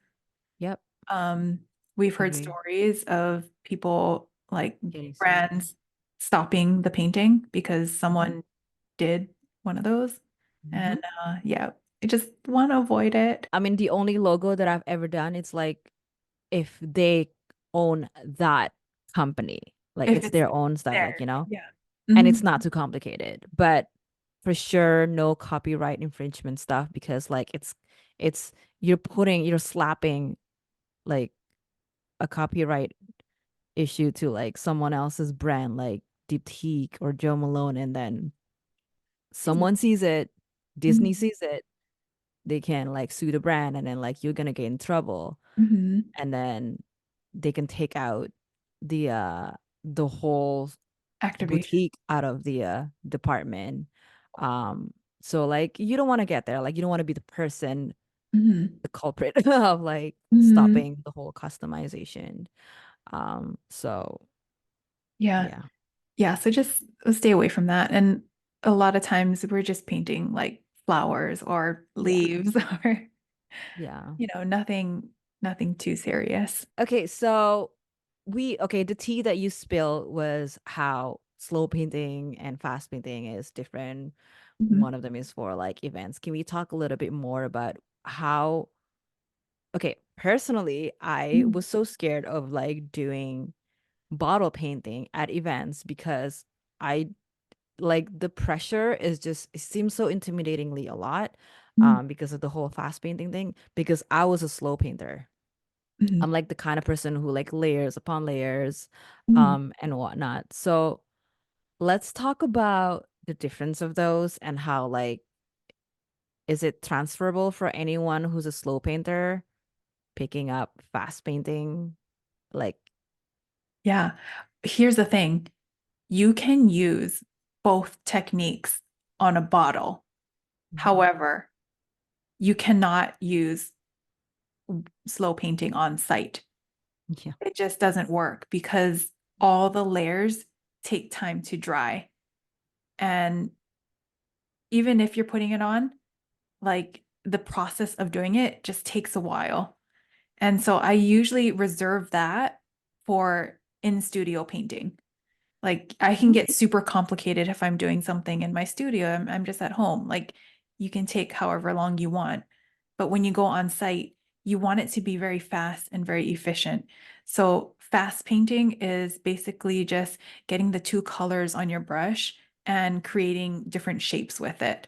Yep.
Um, we've heard
Agree.
stories of people like
Getting sued.
brands stopping the painting because
Hmm.
someone did one of those. And
Hmm.
yeah, I just want to avoid it.
I mean, the only logo that I've ever done, it's like if they own that company, like
If
it's
it's
their own stuff, like,
there. Yeah.
and
Hmm.
it's not too complicated. But for sure, no copyright infringement stuff because like it's you're slapping like a copyright issue to like someone else's brand, like Diptyque or Joe Malone, and then someone sees it, Disney
Hmm.
sees it, they can like sue the brand, and then like you're gonna get in trouble,
Hmm.
and then they can take out the whole
Activation.
boutique out of the department. Um, so like you don't want to get there. Like you don't want to be the person,
Hmm.
the culprit of like
Hmm.
stopping the whole customization. So
Yeah.
yeah,
Yeah. So just stay away from that. And a lot of times we're just painting like flowers or
yeah,
leaves or,
yeah.
nothing too serious.
Okay, so the tea that you spilled was how slow painting and fast painting is different.
Mhm.
One of them is for like events. Can we talk a little bit more about how, okay, personally, I
Mhm.
was so scared of like doing bottle painting at events because I like the pressure is just it seems so intimidatingly a lot
Mhm.
because of the whole fast painting thing because I was a slow painter. I'm
Mhm.
like the kind of person who like layers upon layers
Mhm.
and whatnot. So let's talk about the difference of those and how like is it transferable for anyone who's a slow painter picking up fast painting? Like,
Yeah. Here's the thing. You can use both techniques on a bottle.
mhm,
However, you cannot use slow painting on site.
yeah.
It just doesn't work because all the layers take time to dry. And even if you're putting it on, like the process of doing it just takes a while. And so I usually reserve that for in studio painting. Like I can
Mhm.
get super complicated if I'm doing something in my studio. I'm just at home. Like you can take however long you want. But when you go on site, you want it to be very fast and very efficient. So fast painting is basically just getting the two colors on your brush and creating different shapes with it.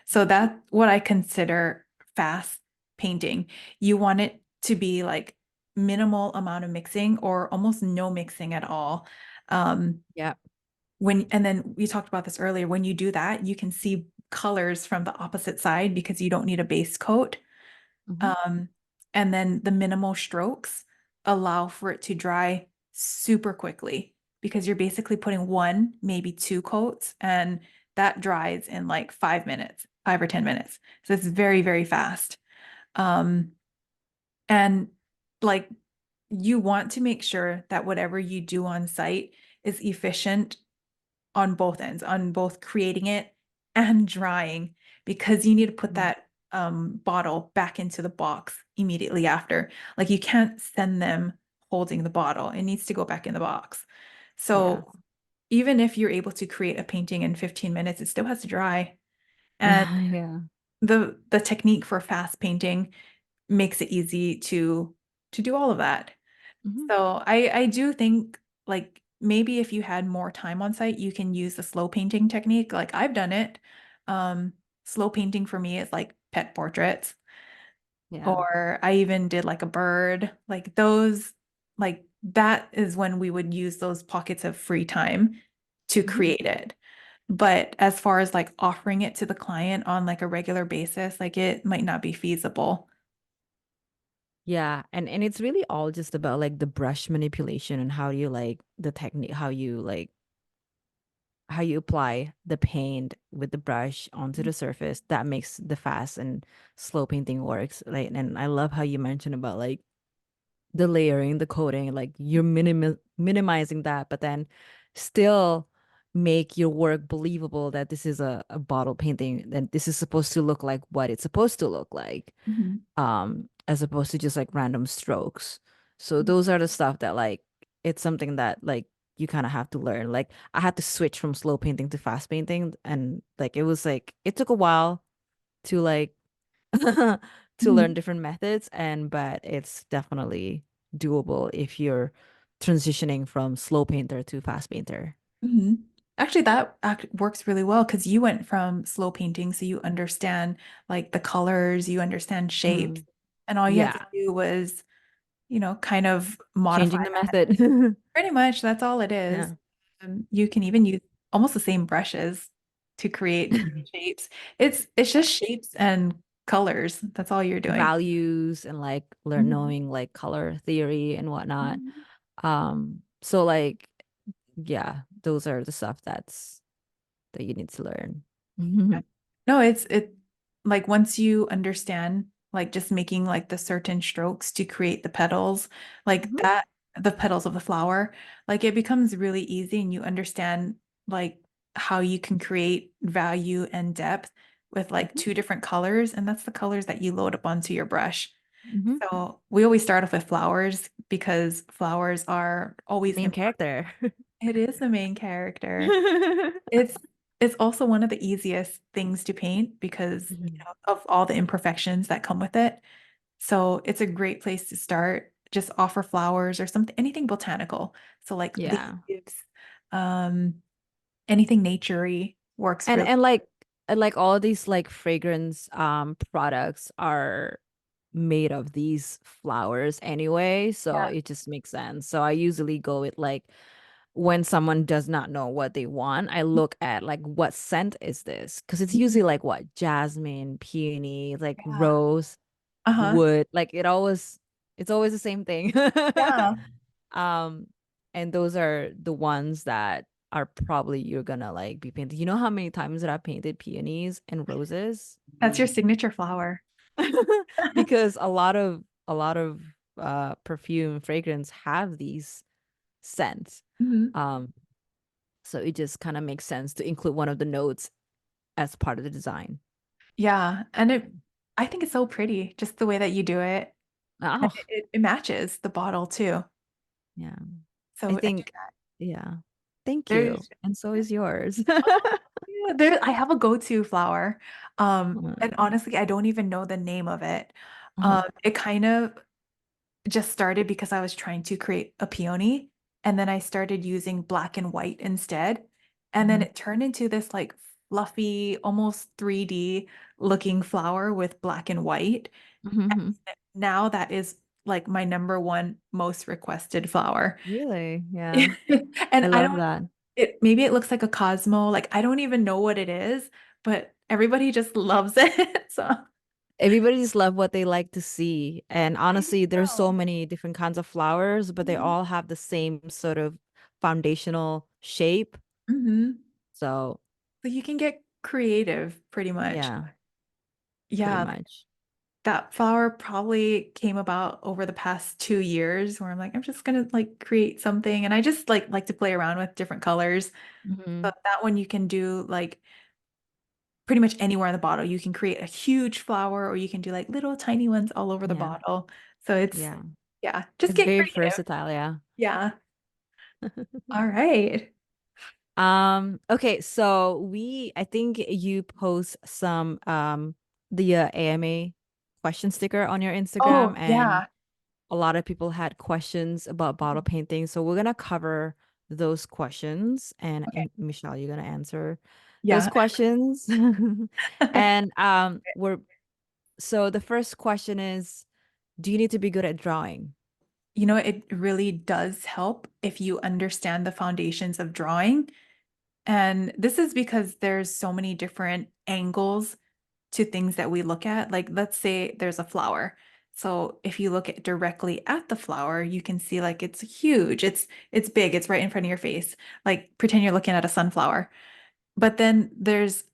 So that's what I consider fast painting. You want it to be like minimal amount of mixing or almost no mixing at all. Um,
Yeah.
and then we talked about this earlier, when you do that, you can see colors from the opposite side because you don't need a base coat.
Hmm.
Um, and then the minimal strokes allow for it to dry super quickly because you're basically putting one, maybe two coats, and that dries in like 5 minutes, 5 or 10 minutes. So it's very, very fast. Um, and like you want to make sure that whatever you do on site is efficient on both ends, on both creating it and drying, because you need to put that bottle back into the box immediately after. Like you can't send them holding the bottle. It needs to go back in the box.
Yeah.
So even if you're able to create a painting in 15 minutes, it still has to dry. And
Yeah.
the technique for fast painting makes it easy to do all of that.
Mhm.
So I do think like maybe if you had more time on site, you can use the slow painting technique. Like I've done it. Um, Slow painting for me is like pet portraits,
Yeah.
or I even did like a bird. Like those, like that is when we would use those pockets of free time to
Mhm.
create it. But as far as like offering it to the client on like a regular basis, like it might not be feasible.
Yeah, and it's really all just about like the brush manipulation and how you like the technique, how you apply the paint with the brush onto the surface that makes the fast and slow painting works. Like, and I love how you mentioned about like the layering, the coating, like you're minimizing that, but then still make your work believable that this is a bottle painting, that this is supposed to look like what it's supposed to look like,
Mhm.
as opposed to just like random strokes. So those are the stuff that like it's something that like you kind of have to learn. Like I had to switch from slow painting to fast painting, and like it was like it took a while to like to
Mhm.
learn different methods, and but it's definitely doable if you're transitioning from slow painter to fast painter.
Mhm. Actually, that works really well because you went from slow painting, so you understand like the colors, you understand shapes,
Mhm.
and all you had to
Yeah,
do was, kind of modify
changing the
that.
method.
Pretty much, that's all it is.
Yeah.
You can even use almost the same brushes to create shapes. It's just shapes and colors. That's all you're doing.
Values and like learn
Mhm.
knowing like color theory and whatnot.
Mhm.
So like yeah, those are the stuff that you need to learn.
No, it like once you understand like just making like the certain strokes to create the petals, like
Mhm.
that the petals of the flower, like it becomes really easy and you understand like how you can create value and depth with like
Mhm.
two different colors, and that's the colors that you load up onto your brush.
Mhm.
So we always start off with flowers because flowers are always
Main
important.
character.
It is the main character. It's it's also one of the easiest things to paint because,
Mhm.
of all the imperfections that come with it. So it's a great place to start. Just offer flowers or something, anything botanical. So like
Yeah.
leaves, um, anything naturey works
And
really.
and like all these like fragrance products are made of these flowers anyway, so
Yeah.
it just makes sense. So I usually go with like when someone does not know what they want, I look at like what scent is this? Because it's
Mhm.
usually like what jasmine, peony, like
Yeah.
rose,
Uh-huh.
wood, like it's always the same thing.
Yeah.
Um, and those are the ones that are probably you're gonna like be painted. You know how many times that I painted peonies and roses?
That's your signature flower.
Because a lot of perfume fragrance have these scents.
Mhm.
Um, so it just kind of makes sense to include one of the notes as part of the design.
Yeah. And I think it's so pretty, just the way that you do it. And
Oh,
it matches the bottle too.
yeah. I
So
think, yeah. Thank you.
there's
And so is yours.
yeah, I have a go-to flower. And honestly, I don't even know the name of it.
Uh-huh.
It kind of just started because I was trying to create a peony, and then I started using black and white instead. And then
Mhm.
it turned into this like fluffy, almost 3D looking flower with black and white.
Mhm.
Now that is like my number one most requested flower.
Really? Yeah. I
And I
love
don't
that.
maybe it looks like a Cosmo, like I don't even know what it is, but everybody just loves it. So
Everybody just love what they like to see. And
I think
honestly, there's so
so.
many different kinds of flowers, but they
Mhm.
all have the same sort of foundational shape.
Mhm.
So,
So you can get creative pretty much.
yeah, pretty
Yeah, like
much.
that flower probably came about over the past 2 years where I'm like, I'm just gonna like create something. And I just like to play around with different colors.
Hmm.
But that one you can do like pretty much anywhere in the bottle. You can create a huge flower or you can do like little tiny ones all over the
Yeah.
bottle. So
Yeah.
yeah, just
It's
get
very
creative.
versatile, yeah.
Yeah. All right.
Okay, so I think you post some the AMA question sticker on your Instagram,
Oh,
and
yeah.
a lot of people had questions about bottle painting. So we're gonna cover those questions, and
Okay.
Michelle, you're gonna answer those
Yeah.
questions. And we're so the first question is, do you need to be good at drawing?
You know, it really does help if you understand the foundations of drawing. And this is because there's so many different angles to things that we look at. Like, let's say there's a flower. So if you look at directly at the flower, you can see like it's huge. It's big. It's right in front of your face. Like pretend you're looking at a sunflower. But then there's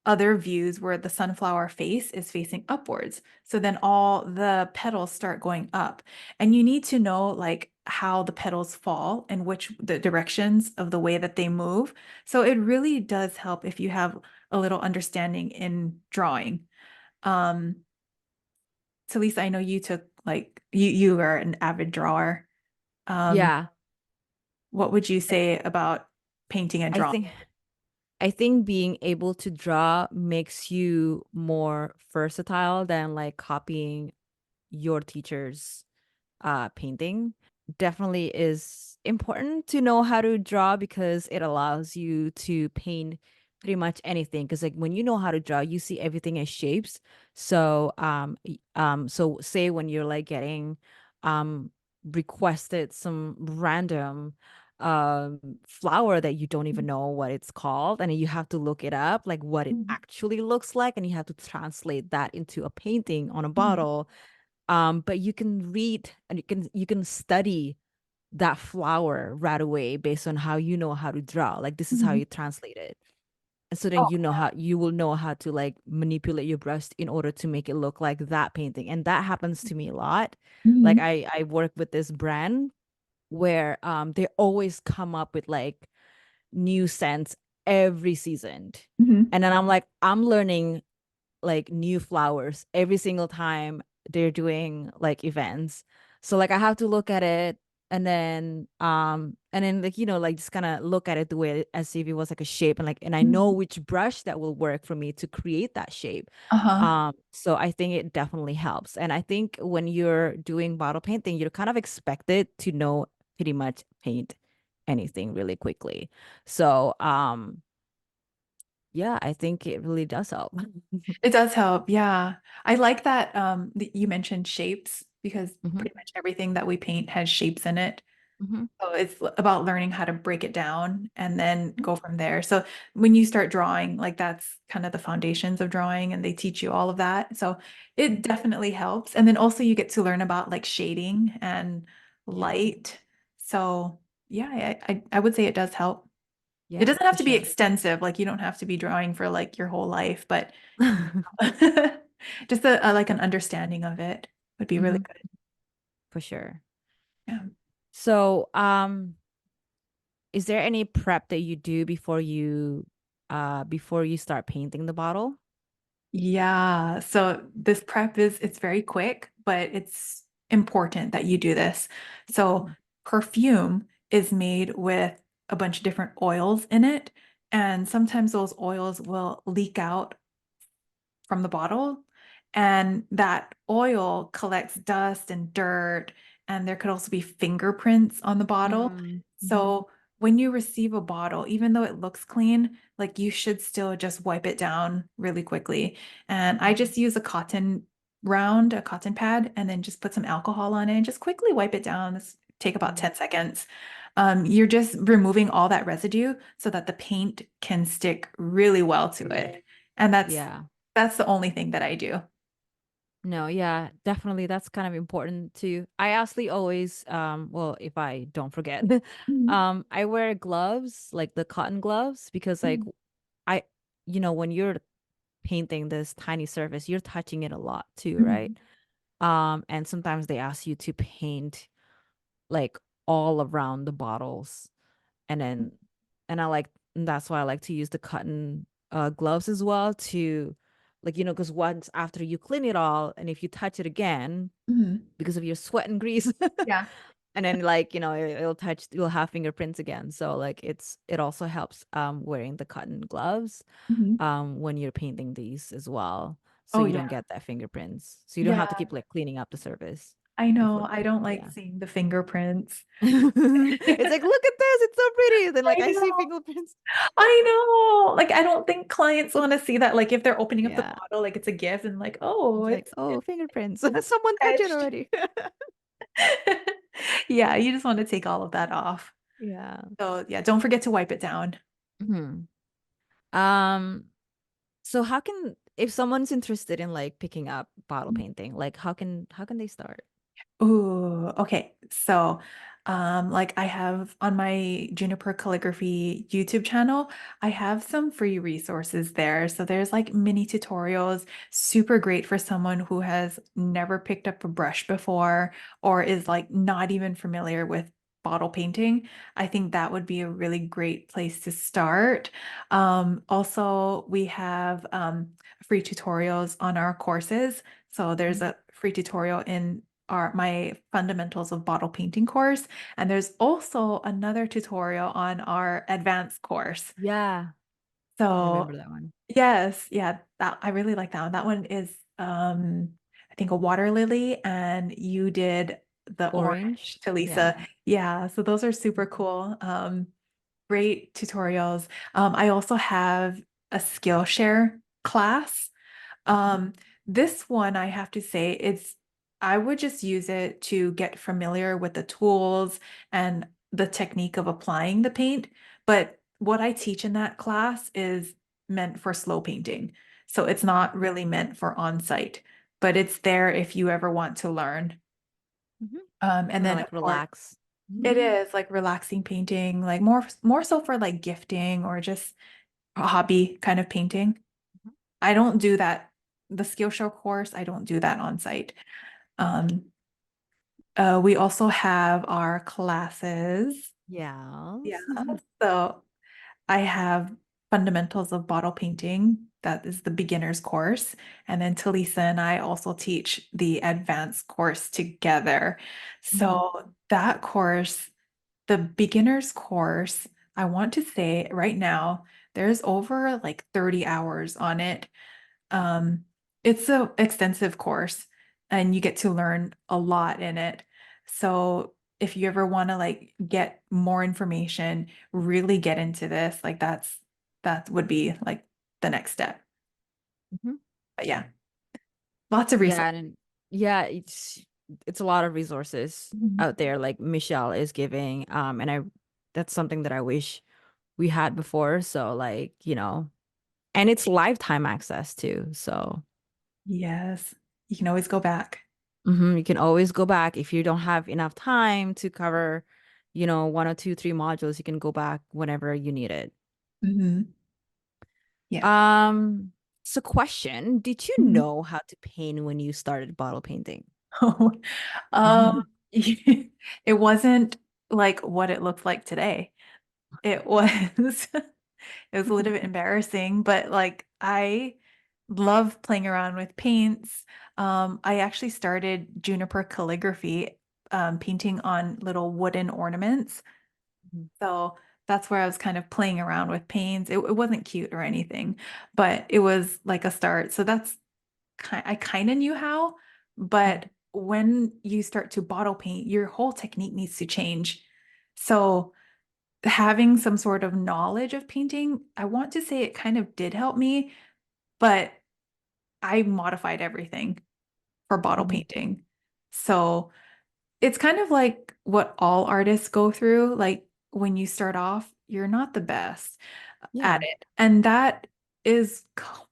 other views where the sunflower face is facing upwards. So then all the petals start going up. And you need to know like how the petals fall and which the directions of the way that they move. So it really does help if you have a little understanding in drawing. Um, so Lisa, I know you took like you are an avid drawer. Um,
Yeah,
what would you say about painting and
I
drawing?
think I think being able to draw makes you more versatile than like copying your teacher's painting. Definitely is important to know how to draw because it allows you to paint pretty much anything. Because like when you know how to draw, you see everything as shapes. So so say when you're like getting um requested some random flower that you don't even know what it's called, and you have to look it up like what it
Mhm.
actually looks like, and you have to translate that into a painting on a
Mhm.
bottle. But you can read and you can study that flower right away based on how you know how to draw. Like this is how
Mhm.
you translate it. And so then
Oh,
you will know how to like manipulate your brush in order to make it look like that painting. And that happens to me a lot. Like
mhm.
I work with this brand where they always come up with like new scents every season.
Mhm.
And then I'm like, I'm learning like new flowers every single time they're doing like events. So like I have to look at it, and then like like just kind of look at it the way as if it was like a shape, and I know
Mhm.
which brush that will work for me to create that shape.
Uh-huh.
So I think it definitely helps. And I think when you're doing bottle painting, you're kind of expected to know pretty much paint anything really quickly. So yeah, I think it really does help.
It does help. Yeah. I like that that you mentioned shapes because
Hmm.
pretty much everything that we paint has shapes in it.
Hmm.
So it's about learning how to break it down and then go from there. So when you start drawing, like that's kind of the foundations of drawing and they teach you all of that. So it definitely helps. And then also you get to learn about like shading and
Yeah.
light. So yeah, I would say it does help. It
Yeah,
doesn't have
for
to be
sure.
extensive, like you don't have to be drawing for like your whole life, but just like an understanding of it would be really
Hmm.
good.
For sure.
Yeah.
So, is there any prep that you do before you start painting the bottle?
Yeah. So this prep is it's very quick, but it's important that you do this. So perfume is made with a bunch of different oils in it, and sometimes those oils will leak out from the bottle. And that oil collects dust and dirt, and there could also be fingerprints on the bottle.
Mm-hmm.
So when you receive a bottle, even though it looks clean, like you should still just wipe it down really quickly. And I just use a cotton pad, and then just put some alcohol on it and just quickly wipe it down. This take about 10 seconds. You're just removing all that residue so that the paint can stick really well to it. And
Yeah.
that's the only thing that I do.
No, yeah, definitely. That's kind of important too. I actually always, well, if I don't forget,
Mhm.
I wear gloves, like the cotton gloves, because like
Mhm.
I, when you're painting this tiny surface, you're touching it a lot too, right?
Mhm.
And sometimes they ask you to paint like all around the bottles, and then and that's why I like to use the cotton gloves as well to like because once after you clean it all, and if you touch it again
Mhm.
because of your sweat and grease,
Yeah.
And then like, it'll touch, you'll have fingerprints again. So like it also helps wearing the cotton gloves
Mhm.
when you're painting these as well. So
Oh
you
yeah.
don't get that fingerprints. So you don't have to
Yeah,
keep like cleaning up the surface
I
before.
know. I don't like
Yeah.
seeing the fingerprints.
It's like, look at this, it's so pretty. Then like
I
I see
know.
fingerprints.
I know. Like, I don't think clients want to see that. Like, if they're opening up the
Yeah.
bottle, like it's a gift and like, oh,
It's like, oh,
it's
fingerprints. Someone touched it
etched.
already.
Yeah, you just want to take all of that off.
Yeah.
So yeah, don't forget to wipe it down.
Mhm. Um, so how can if someone's interested in like picking up bottle painting, like how can they start?
Ooh, okay. So, like I have on my Juniper Calligraphy YouTube channel, I have some free resources there. So there's like mini tutorials, super great for someone who has never picked up a brush before or is like not even familiar with bottle painting. I think that would be a really great place to start. Also, we have free tutorials on our courses. So there's
Mhm.
a free tutorial in our my fundamentals of bottle painting course, and there's also another tutorial on our advanced course.
Yeah, I
So
remember that one.
yes, yeah, that I really like that one. That one is I think a water lily, and you did the
Orange.
orange to Lisa.
Yeah.
Yeah, so those are super cool. Great tutorials. I also have a Skillshare class. um, this one, I have to say, I would just use it to get familiar with the tools and the technique of applying the paint. But what I teach in that class is meant for slow painting. So it's not really meant for on-site, but it's there if you ever want to learn.
Hmm.
And
Kind of
then
like
of course
relax.
it
Mhm.
is like relaxing painting, like more so for like gifting or just a hobby kind of painting. I don't do that. The Skillshare course, I don't do that on site. Um, we also have our classes. Yeah.
Yes.
So I have fundamentals of bottle painting. That is the beginner's course. And then Talisa and I also teach the advanced course together.
Mhm.
So that course, the beginner's course, I want to say right now, there's over like 30 hours on it. Um, it's a extensive course and you get to learn a lot in it. So if you ever want to like get more information, really get into this, like that would be like the next step.
Mhm.
But yeah, lots of
Yeah,
resources.
and yeah, it's a lot of resources
Mhm.
out there like Michelle is giving. And I that's something that I wish we had before. So like, and it's lifetime access too. So
Yes, you can always go back.
you can always go back if you don't have enough time to cover, one or two, three modules, you can go back whenever you need it.
Mhm. Yeah.
Um, so question, did you
Mhm.
know how to paint when you started bottle painting?
Um, it wasn't like what it looked like today. It was it was a little bit embarrassing, but like I love playing around with paints. I actually started juniper calligraphy, painting on little wooden ornaments.
Mhm.
So that's where I was kind of playing around with paints. It wasn't cute or anything, but it was like a start. So I kind of knew how, but when you start to bottle paint, your whole technique needs to change. So having some sort of knowledge of painting, I want to say it kind of did help me, but I modified everything for bottle
Mhm.
painting. So it's kind of like what all artists go through. Like when you start off, you're not the best at
Yeah.
it. And that is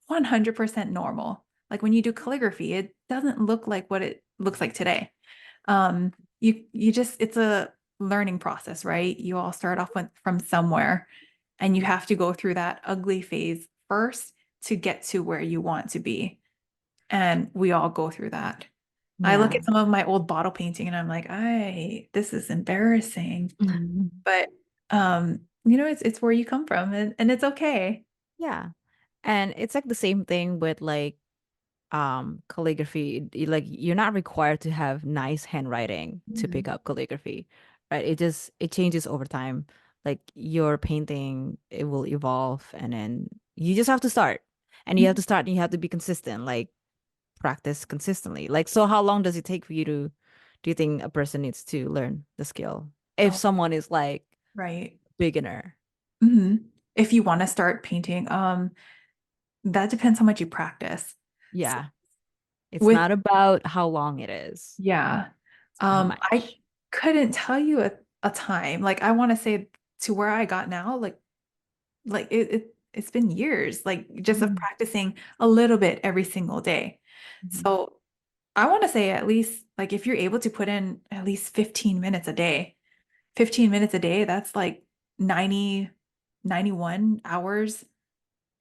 100% normal. Like when you do calligraphy, it doesn't look like what it looks like today. You just it's a learning process, right? You all start off from somewhere and you have to go through that ugly phase first to get to where you want to be. And we all go through that. I look
Yeah.
at some of my old bottle painting and I'm like, this is embarrassing. But it's where you come from and it's okay.
Yeah. And it's like the same thing with like calligraphy, like you're not required to have nice handwriting to pick
Mhm.
up calligraphy, right? It changes over time. Like your painting, it will evolve, and then you just have to start. And you have to start and you have to be consistent, like practice consistently. Like, so how long does it take for you to, do you think a person needs to learn the skill? If
Oh,
someone is like
right.
beginner.
hmm If you want to start painting, that depends how much you practice. So
Yeah. It's
with
not about how long it is,
yeah,
it's how
I
much.
couldn't tell you a time. Like I want to say to where I got now, like it's been years, like just of
Mhm.
practicing a little bit every single day.
Mhm.
So I want to say at least like if you're able to put in at least 15 minutes a day, 15 minutes a day, that's like 91 hours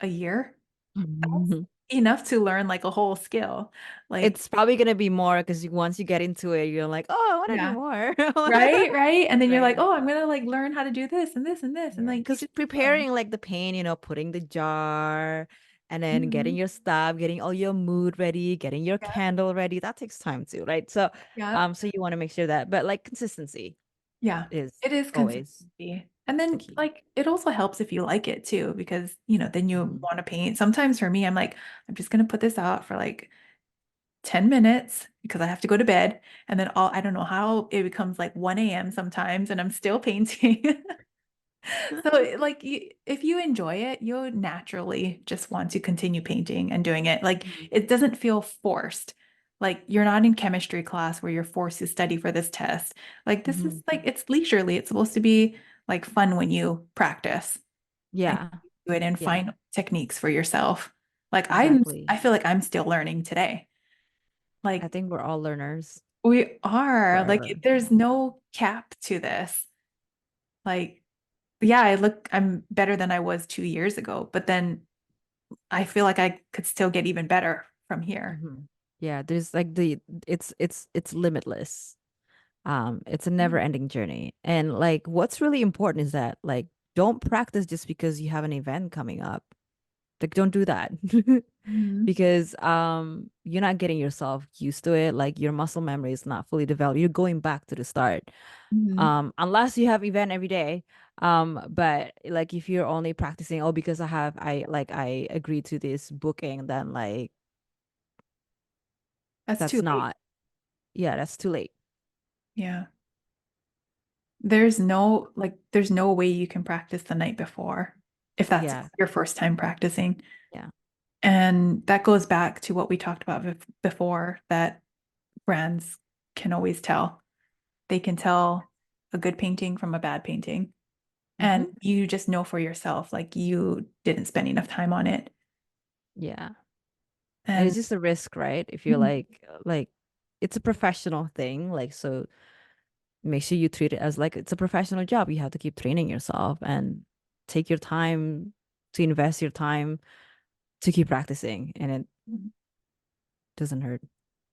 a year. That's
Mhm.
enough to learn like a whole skill. Like,
It's probably gonna be more because once you get into it, you're like, oh, I want to do
yeah.
more.
Right, right. And then you're like,
Right.
oh, I'm gonna like learn how to do this and this and this. And
Yeah.
like you
Because
just keep going.
preparing like the paint, putting the jar and then getting
Mhm.
your stuff, getting all your mood ready, getting your
Yeah,
candle ready, that takes time too, right? So,
yeah,
so you want to make sure that, but like consistency
yeah.
is
It is
always
consistency. And
the
then
key.
like it also helps if you like it too, because then you
Mhm.
want to paint. Sometimes for me, I'm like, I'm just gonna put this out for like 10 minutes because I have to go to bed. And then I don't know how it becomes like 1 a.m. sometimes, and I'm still painting. So, like, if you enjoy it, you'll naturally just want to continue painting and doing it. Like,
Mhm.
it doesn't feel forced. Like, you're not in chemistry class where you're forced to study for this test. Like, this is
Mhm.
like, it's leisurely. It's supposed to be like fun when you practice and
Yeah.
do it and
Yeah.
find techniques for yourself. Like,
Exactly.
I feel like I'm still learning today.
I
Like,
think we're all learners
we are, like,
forever.
there's no cap to this. Like, yeah, I'm better than I was 2 years ago, but then I feel like I could still get even better from here.
Hmm. Yeah, there's like it's limitless. It's a never-ending journey. And like what's really important is that like don't practice just because you have an event coming up. Like don't do that.
Mhm.
Because you're not getting yourself used to it. Like your muscle memory is not fully developed. You're going back to the start.
Mhm.
Unless you have event every day. But like if you're only practicing, oh, because I agreed to this booking, then like
That's
that's
too late.
not, yeah, that's too late.
Yeah. There's no way you can practice the night before if that's
Yeah.
your first time practicing.
Yeah.
And that goes back to what we talked about before, that brands can always tell. They can tell a good painting from a bad painting.
Hmm.
And you just know for yourself, like you didn't spend enough time on it.
Yeah. And
And
it's just a risk, right? If you're
Mhm.
like it's a professional thing, like so make sure you treat it as like it's a professional job. You have to keep training yourself and take your time to invest your time to keep practicing, and it doesn't hurt.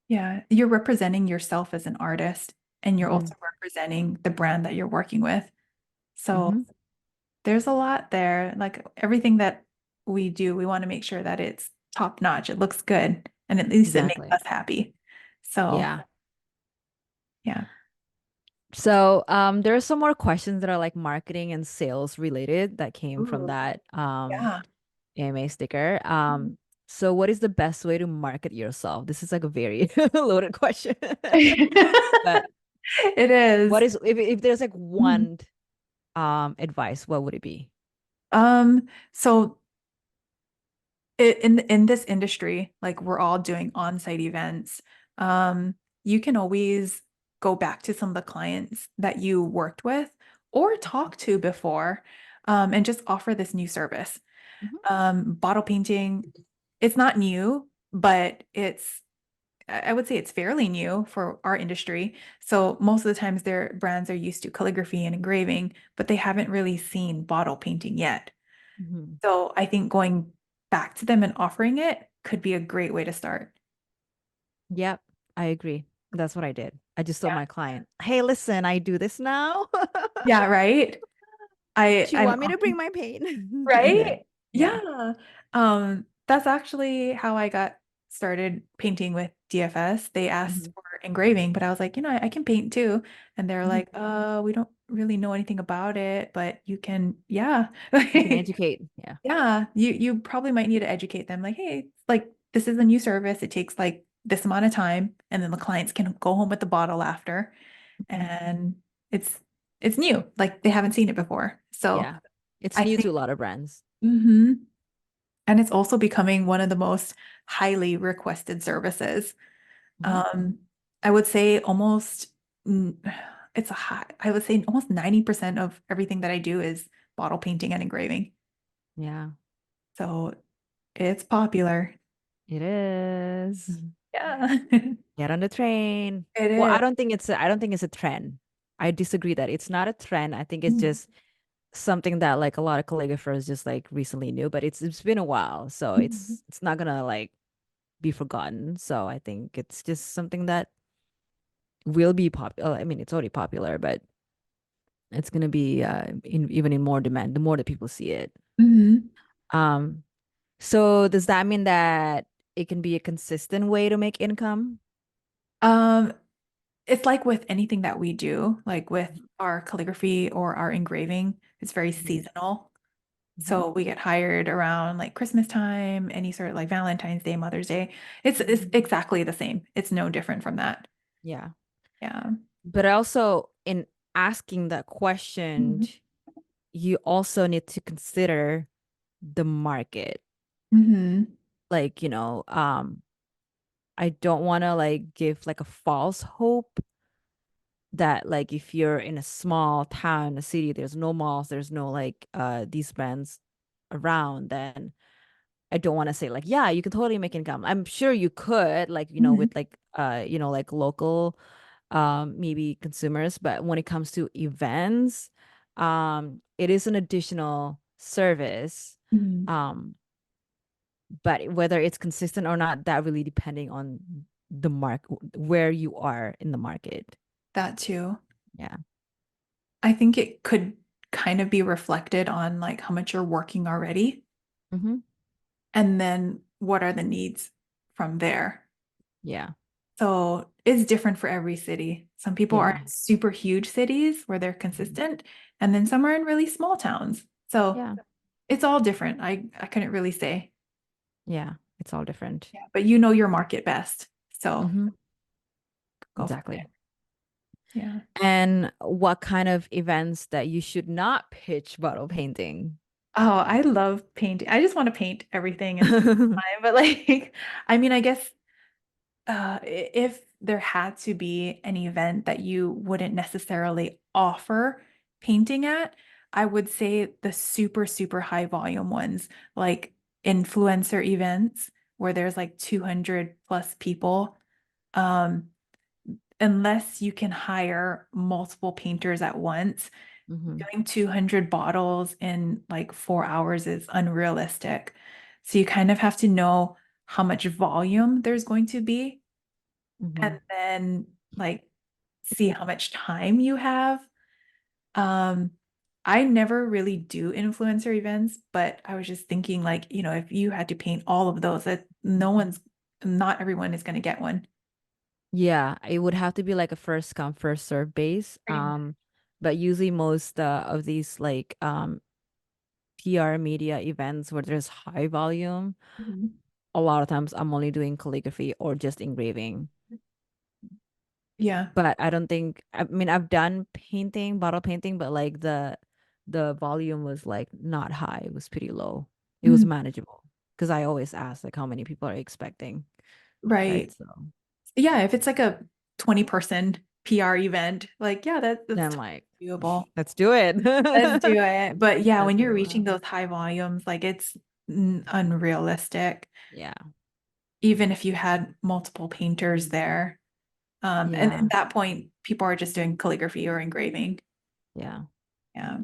Yeah, you're representing yourself as an artist and you're
Hmm.
also representing the brand that you're working with. So
Hmm.
there's a lot there. Like everything that we do, we want to make sure that it's top notch. It looks good and at least it makes
Exactly.
us happy. So,
Yeah.
yeah.
So, there are some more questions that are like marketing and sales related that came from
Ooh,
that
yeah.
AMA sticker. So what is the best way to market yourself? This is like a very loaded question. But
It is.
what is, if there's like
Mhm.
one advice, what would it be?
So in this industry, like we're all doing on-site events, you can always go back to some of the clients that you worked with or talked to before, and just offer this new service.
Mhm.
Bottle painting, it's not new, but I would say it's fairly new for our industry. So most of the times their brands are used to calligraphy and engraving, but they haven't really seen bottle painting yet.
Mhm.
So I think going back to them and offering it could be a great way to start.
Yep, I agree. That's what I did. I just told
Yeah.
my client, "Hey, listen, I do this now.
Yeah, right.
Do you
I'm
want me to bring my paint?" And then,
right.
yeah.
Yeah. That's actually how I got started painting with DFS, they asked
Mhm.
for engraving, but I was like, I can paint too. And they're
Mhm.
like, we don't really know anything about it, but you can, yeah.
You can educate. Yeah.
Yeah, you probably might need to educate them like, hey, like this is a new service. It takes like this amount of time, and then the clients can go home with the bottle after.
Mhm.
And it's it's new. Like they haven't seen it before. So
Yeah. It's
I
new to
think
a lot of brands.
mhm. And it's also becoming one of the most highly requested services.
Mhm.
Um, I would say almost mm, it's a high, I would say almost 90% of everything that I do is bottle painting and engraving.
Yeah,
So it's popular.
it is.
Yeah.
Get on the train.
It
Well,
is.
I don't think it's a trend. I disagree that it's not a trend. I think it's
Mhm.
just something that like a lot of calligraphers just like recently knew, but it's been a while, so
Mhm.
it's not gonna like be forgotten. So I think it's just something that will be popular. I mean, it's already popular, but it's gonna be even in more demand the more that people see it.
Mhm.
Um, so does that mean that it can be a consistent way to make income?
Um, it's like with anything that we do, like with our calligraphy or our engraving, it's very
Mhm.
seasonal.
Mhm.
So we get hired around like Christmas time, any sort of like Valentine's Day, Mother's Day. It's
Mhm.
exactly the same. It's no different from that.
Yeah.
Yeah.
But also in asking that question,
Mhm.
you also need to consider the market.
Mhm.
Like, I don't want to like give like a false hope that like if you're in a small town, a city, there's no malls, there's no like these brands around, then I don't want to say like, yeah, you can totally make income. I'm sure you could, like,
Mhm.
with like like local maybe consumers, but when it comes to events, it is an additional service.
Mhm.
Um, but whether it's consistent or not, that really depending on the where you are in the market.
That too.
Yeah.
I think it could kind of be reflected on like how much you're working already,
Mm-hmm.
and then what are the needs from there.
Yeah.
So it's different for every city. Some people are
Yeah.
in super huge cities where they're
Mhm.
consistent, and then some are in really small towns. So
Yeah.
it's all different. I couldn't really say.
Yeah. It's all different.
Yeah, but you know your market best. So
Mm-hmm.
go from
Exactly.
there. Yeah.
And what kind of events that you should not pitch bottle painting?
Oh, I love painting. I just want to paint everything and time, but like, I mean, I guess if there had to be an event that you wouldn't necessarily offer painting at, I would say the super, super high volume ones, like influencer events where there's like 200 plus people. Um, unless you can hire multiple painters at once,
Mm-hmm.
doing 200 bottles in like 4 hours is unrealistic. So you kind of have to know how much volume there's going to be,
Mm-hmm.
and then like see how much time you have. Um, I never really do influencer events, but I was just thinking like, if you had to paint all of those, that not everyone is going to get one.
Yeah, it would have to be like a first come, first serve base.
Pretty much.
But usually most of these like PR media events where there's high volume,
Mhm.
a lot of times I'm only doing calligraphy or just engraving.
Yeah.
But I don't think I mean I've done painting, bottle painting, but like the volume was like not high. It was pretty low. It was
Mhm.
manageable because I always ask like how many people are you expecting, right?
Right.
So
Yeah, if it's like a 20-person PR event, like yeah, that's
then
totally
like
doable.
let's do it.
Let's do it. But yeah,
Let's
when
do
you're
it.
reaching
Wow.
those high volumes, like it's unrealistic,
Yeah.
even if you had multiple painters there. And
Yeah.
at that point, people are just doing calligraphy or engraving.
Yeah.
Yeah.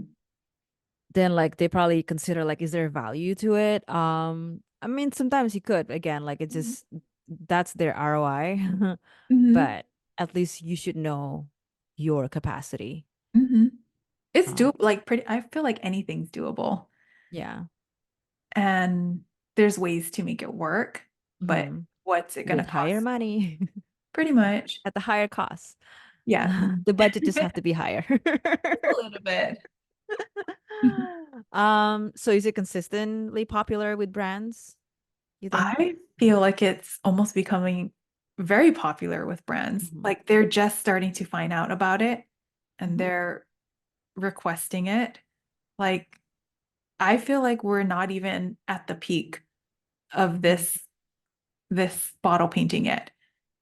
Then like they probably consider like is there value to it? I mean sometimes you could again like it
Mhm.
just that's their ROI.
Hmm.
But at least you should know your capacity.
Hmm. It's
Um,
doable, like pretty, I feel like anything's doable.
yeah.
And there's ways to make it work, but
Hmm.
what's it gonna
with higher
cost?
money
Pretty much.
at the higher cost.
Yeah.
The budget just have to be higher.
Just a little bit.
So is it consistently popular with brands, you think?
I feel like it's almost becoming very popular with brands.
Hmm.
Like they're just starting to find out about it and
Hmm.
they're requesting it. Like I feel like we're not even at the peak of
Hmm.
this bottle painting yet.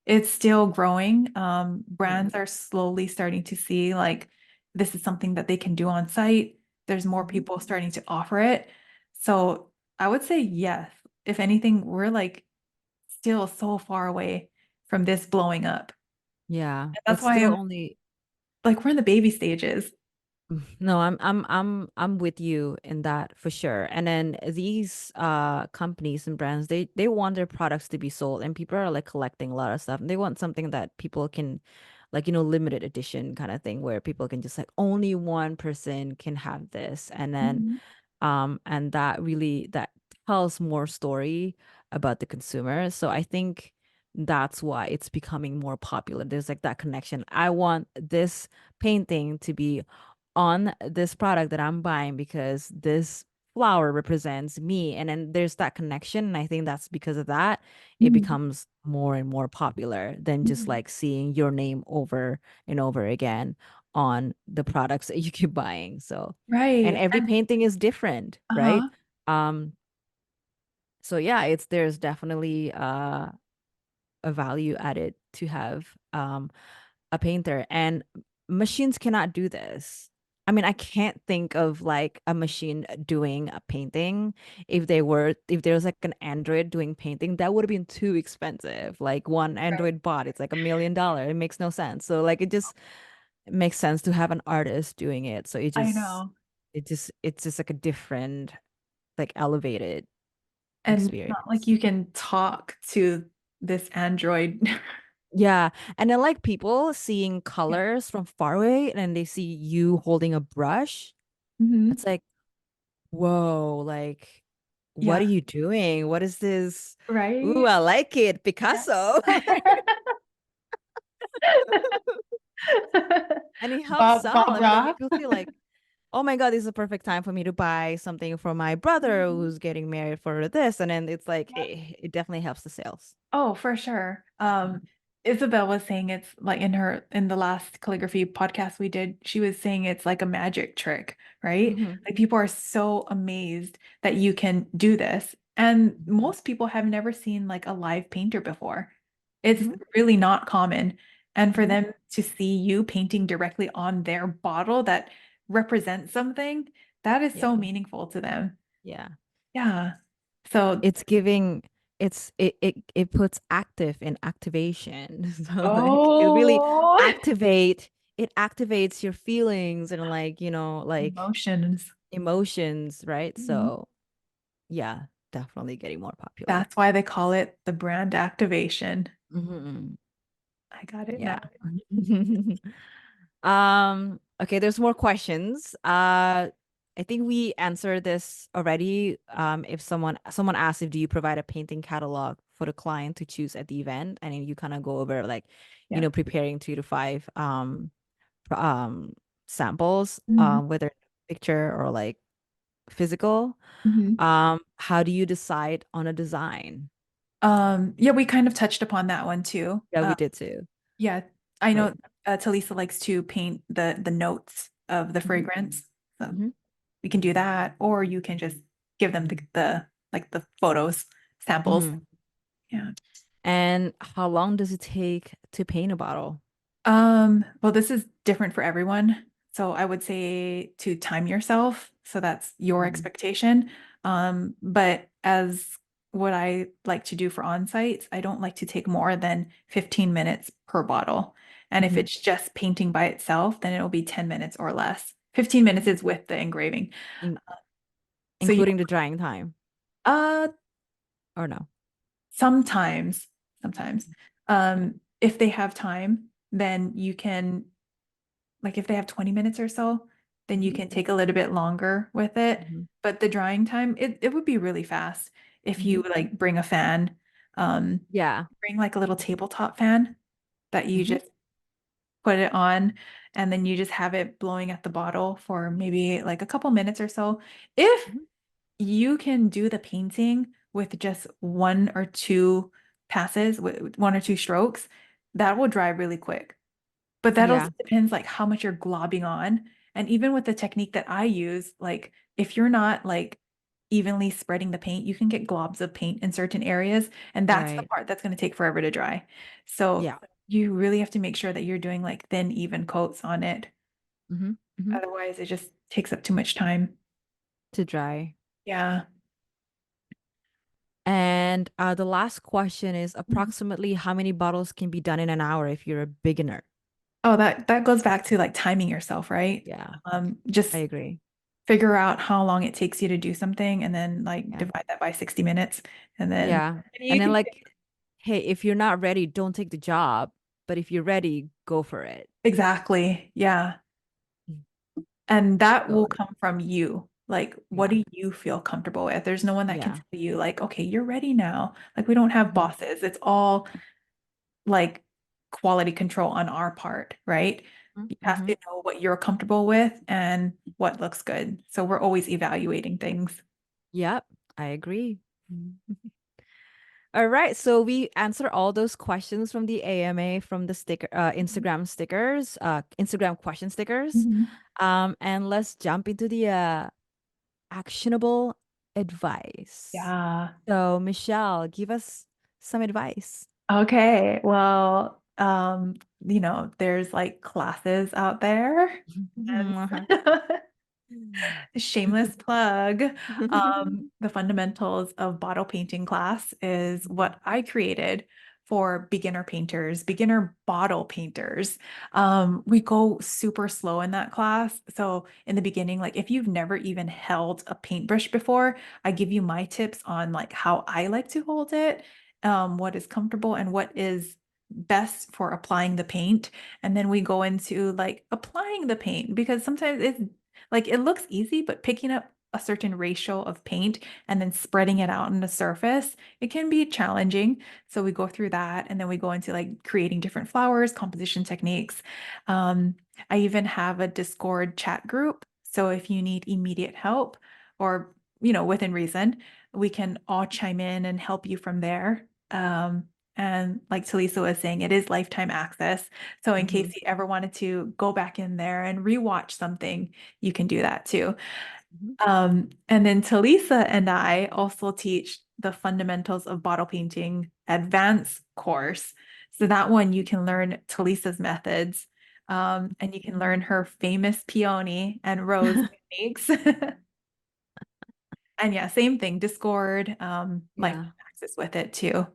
It's still growing.
Hmm.
Brands are slowly starting to see like this is something that they can do on site. There's more
Hmm.
people starting to offer it. So I would say yes. If anything, we're like still so far away from this blowing up.
Yeah,
And that's
it's
why
still
I'm
only.
like, we're in the baby stages.
No, I'm with you in that for sure. And then these companies and brands, they want their products to be sold, and people are like collecting a lot of stuff. And they want something that people can, like, limited edition kind of thing where people can just like only one person can have this. And then
Mhm.
and that tells more story about the consumer. So I think that's why it's becoming more popular. There's like that connection. I want this painting to be on this product that I'm buying because this flower represents me. And then there's that connection. And I think that's because of that, it
Mhm.
becomes more and more popular than just
Mhm.
like seeing your name over and over again on the products that you keep buying. So, and
Right.
every
And
painting is different, right?
uh-huh.
Um, so yeah, there's definitely a value added to have a painter, and machines cannot do this. I mean, I can't think of like a machine doing a painting. If there was like an Android doing painting, that would have been too expensive. Like one
Right.
Android bot, it's like $1 million. It makes no sense. So like it makes sense to have an artist doing it. So
I know.
it's just like a different, like elevated
And it's not like
experience.
you can talk to this android.
Yeah. And then like people seeing
Yeah.
colors from far away and then they see you holding a brush.
Hmm.
It's like, whoa, like, what
Yeah.
are you doing? What is this? Ooh,
Right.
I like it.
Yeah.
Picasso. And it helps sell.
Bob
I mean, then
Ross.
people feel like, oh my God, this is a perfect time for me to buy something for my brother
Mhm.
who's getting married for this. And then it's like,
Yep.
it definitely helps the sales.
Oh, for sure.
Mhm.
Isabel was saying it's like in the last calligraphy podcast we did, she was saying it's like a magic trick, right?
Mhm.
Like people are so amazed that you can do this. And
Mhm.
most people have never seen like a live painter before. It's
Mhm.
really not common. And for
Mhm.
them to see you painting directly on their bottle that represents something, that is
Yeah.
so meaningful to them.
Yeah.
Yeah. So,
It's giving it puts active in activation. So like it really
oh,
activate it activates your feelings and like, like
emotions.
emotions, right?
Mhm.
So yeah, definitely getting more popular.
That's why they call it the brand activation.
Hmm.
I got it now.
Yeah. Okay, there's more questions. I think we answered this already. If someone asks if do you provide a painting catalog for the client to choose at the event, and then you kind of go over like,
Yeah.
preparing 2 to 5 samples,
Mhm.
whether picture or like physical.
Mhm.
How do you decide on a design?
Yeah, we kind of touched upon that one too.
Yeah, we did too.
Yeah, I
Like,
know Talisa likes to paint the notes of the
hmm.
fragrance. So
Hmm.
we can do that, or you can just give them the like the photos, samples.
Hmm.
Yeah.
And how long does it take to paint a bottle?
Well, this is different for everyone. So I would say to time yourself. So that's your
Mhm.
expectation. But as what I like to do for on-sites, I don't like to take more than 15 minutes per bottle. And if
Mhm.
it's just painting by itself, then it'll be 10 minutes or less. 15 minutes is with the engraving.
In-
So you
Including the drying time,
uh
or no?
sometimes, sometimes. If they have time, then you can like if they have 20 minutes or so, then you
Mhm.
can take a little bit longer with it.
Mhm.
But the drying time, it would be really fast if you
Mhm.
like bring a fan.
Yeah.
Bring like a little tabletop fan that you
Hmm.
just put it on, and then you just have it blowing at the bottle for maybe like a couple minutes or so. If
Hmm.
you can do the painting with just one or two passes, with one or two strokes, that will dry really quick. But that also
Yeah.
depends like how much you're globbing on. And even with the technique that I use, like if you're not like evenly spreading the paint, you can get globs of paint in certain areas, and that's the
Right.
part that's going to take forever to dry. So
Yeah.
you really have to make sure that you're doing like thin, even coats on it.
Hmm. Hmm.
Otherwise, it just takes up too much time.
To dry.
Yeah.
And the last question is approximately how many bottles can be done in an hour if you're a beginner?
Oh, that goes back to like timing yourself, right?
Yeah, I
Just
agree.
figure out how long it takes you to do something and then like
Yeah.
divide that by 60 minutes and then
Yeah. And
you
then
can
like, hey, if you're not ready, don't take the job. But if you're ready, go for it.
exactly. Yeah. And that will
So
come from you. Like, what
yeah.
do you feel comfortable with? There's no one that can
Yeah.
tell you, like, okay, you're ready now. Like, we don't have
Mhm.
bosses. It's all like quality control on our part, right? You have
Mm-hmm.
to know what you're comfortable with and what looks good. So we're always evaluating things.
Yep, I agree. All right, so we answer all those questions from the AMA from the Instagram stickers, Instagram question stickers.
Mhm.
And let's jump into the actionable advice.
Yeah.
So, Michelle, give us some advice.
Okay. Well, there's like classes out there. And
Mhm.
shameless plug. The fundamentals of bottle painting class is what I created for beginner painters, beginner bottle painters. We go super slow in that class. So in the beginning, like if you've never even held a paintbrush before, I give you my tips on like how I like to hold it, what is comfortable and what is best for applying the paint. And then we go into like applying the paint because sometimes it's like it looks easy, but picking up a certain ratio of paint and then spreading it out on the surface, it can be challenging. So we go through that and then we go into like creating different flowers, composition techniques. Um, I even have a Discord chat group. So if you need immediate help or, within reason, we can all chime in and help you from there. And like Talisa was saying, it is lifetime access. So in case
Hmm.
you ever wanted to go back in there and rewatch something, you can do that too.
Hmm.
And then Talisa and I also teach the fundamentals of bottle painting advanced course. So that one you can learn Talisa's methods, and you can learn her famous peony and rose techniques. And yeah, same thing, Discord, lifetime
Yeah.
access with it too.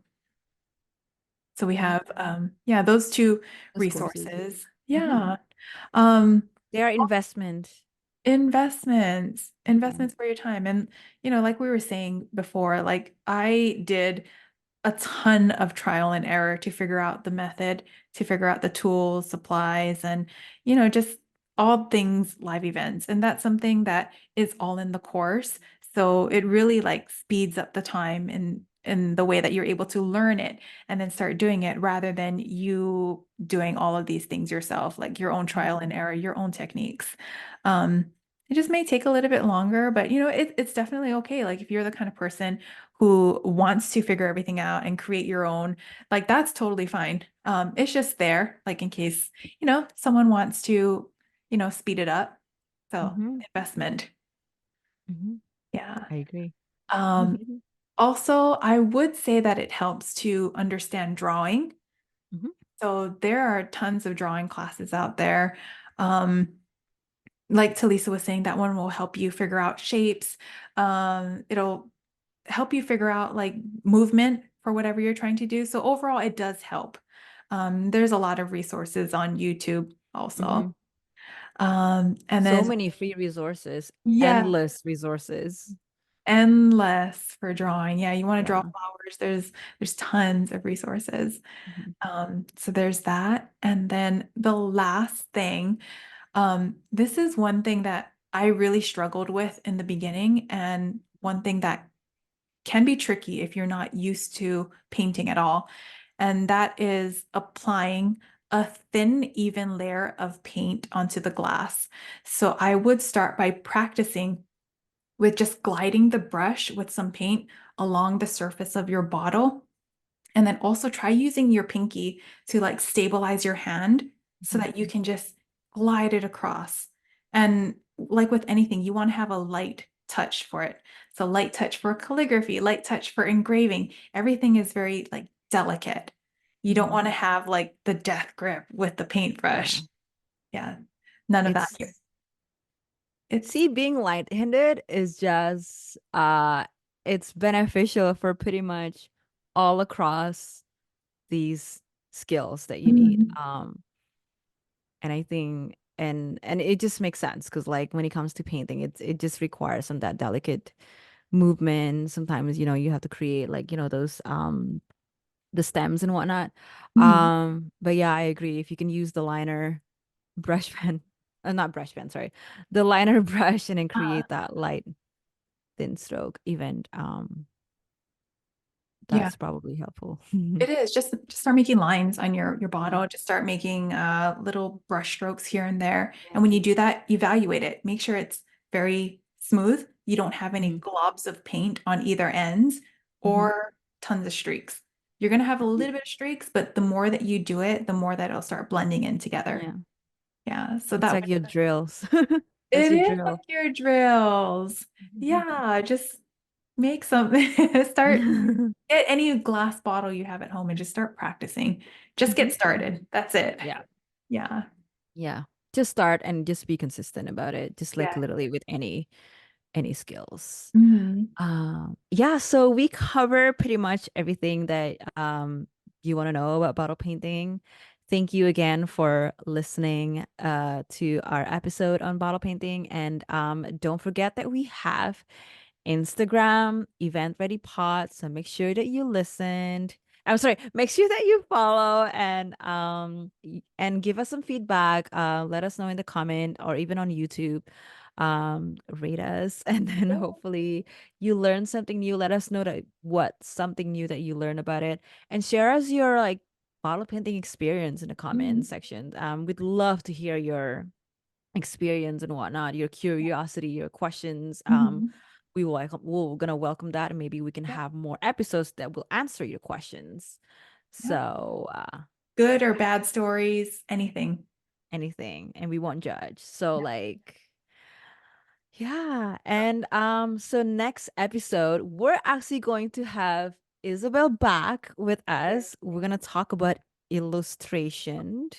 So we
Mhm.
have, yeah, those two
Those courses.
resources.
Hmm.
Yeah. Um,
They are investment.
investments for your time. And, like we were saying before, like I did a ton of trial and error to figure out the method, to figure out the tools, supplies, and, just all things live events. And that's something that is all in the course. So it really like speeds up the time in the way that you're able to learn it and then start doing it rather than you doing all of these things yourself, like your own trial and error, your own techniques. Um, it just may take a little bit longer, but it's definitely okay. Like if you're the kind of person who wants to figure everything out and create your own, like that's totally fine. It's just there, like in case, someone wants to, speed it up. So
Hmm.
investment.
Hmm.
Yeah.
I agree.
Um, Also, I would say that it helps to understand drawing.
Hmm.
So there are tons of drawing classes out there. Um, like Talisa was saying, that one will help you figure out shapes. It'll help you figure out like movement for whatever you're trying to do. So overall, it does help. There's a lot of resources on YouTube also.
Hmm.
And
So
then,
many free resources,
yeah,
endless resources.
endless for drawing. Yeah, you want to draw
Yeah.
flowers. There's tons of resources.
Hmm.
So there's that. And then the last thing, this is one thing that I really struggled with in the beginning, and one thing that can be tricky if you're not used to painting at all. And that is applying a thin, even layer of paint onto the glass. So I would start by practicing with just gliding the brush with some paint along the surface of your bottle. And then also try using your pinky to like stabilize your hand so
Mhm.
that you can just glide it across. And like with anything, you want to have a light touch for it. So light touch for calligraphy, light touch for engraving. Everything is very like delicate. You don't
Mhm.
want to have like the death grip with the paintbrush.
Yeah.
Yeah, none of that here.
It's
It's
See, being light-handed is just it's beneficial for pretty much all across these skills that you need.
Mhm.
And I think and it just makes sense because like when it comes to painting, it just requires some that delicate movement. Sometimes, you have to create like, those the stems and whatnot.
Mhm.
But yeah, I agree. If you can use the liner brush pen, not brush pen, sorry, the liner brush and then
Uh,
create that light thin stroke event,
yeah.
that's probably helpful.
It is just start making lines on your
Mhm.
bottle. Just start making little brush strokes here and there. And
Yeah.
when you do that, evaluate it. Make sure it's very smooth. You don't have any
Hmm.
globs of paint on either ends
Hmm.
or tons of streaks. You're gonna have a little bit of streaks, but the more that you do it, the more that it'll start blending in together.
Yeah.
Yeah. So
It's
that
like
way
your drills. That's
it
your
is like
drill.
your drills. Yeah, just make some start.
Mhm.
Get any glass bottle you have at home and just start practicing. Just get started. That's it.
Yeah.
Yeah.
Yeah. Just start and just be consistent about it. Just like
Yeah.
literally with any skills.
Mhm.
Yeah, so we cover pretty much everything that you want to know about bottle painting. Thank you again for listening to our episode on bottle painting. And don't forget that we have Instagram, Event Ready Pod. So make sure that you listened. I'm sorry, make sure that you follow and give us some feedback. Let us know in the comment or even on YouTube. Rate us and then hopefully you learn something new. Let us know that what something new that you learn about it and share us your like bottle painting experience in the comment
Mhm.
section. We'd love to hear your experience and whatnot, your curiosity, your questions.
Mhm.
We're gonna welcome that, and maybe we can
Yeah.
have more episodes that will answer your questions.
Yeah.
So
Good or bad stories, anything.
anything, and we won't judge. So like yeah, and so next episode we're actually going to have Isabel back with us. We're gonna talk about illustration.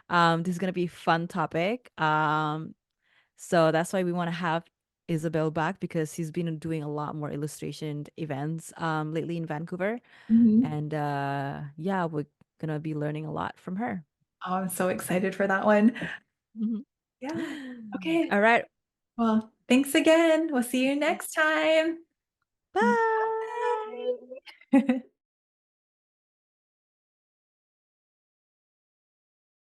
This is gonna be a fun topic. So that's why we want to have Isabel back because he's been doing a lot more illustration events lately in Vancouver.
Mhm.
And yeah, we're gonna be learning a lot from her.
Oh, I'm so excited for that one.
Mhm.
Yeah. Okay.
All right.
Well, thanks again. We'll see you next time.
Bye.
Bye.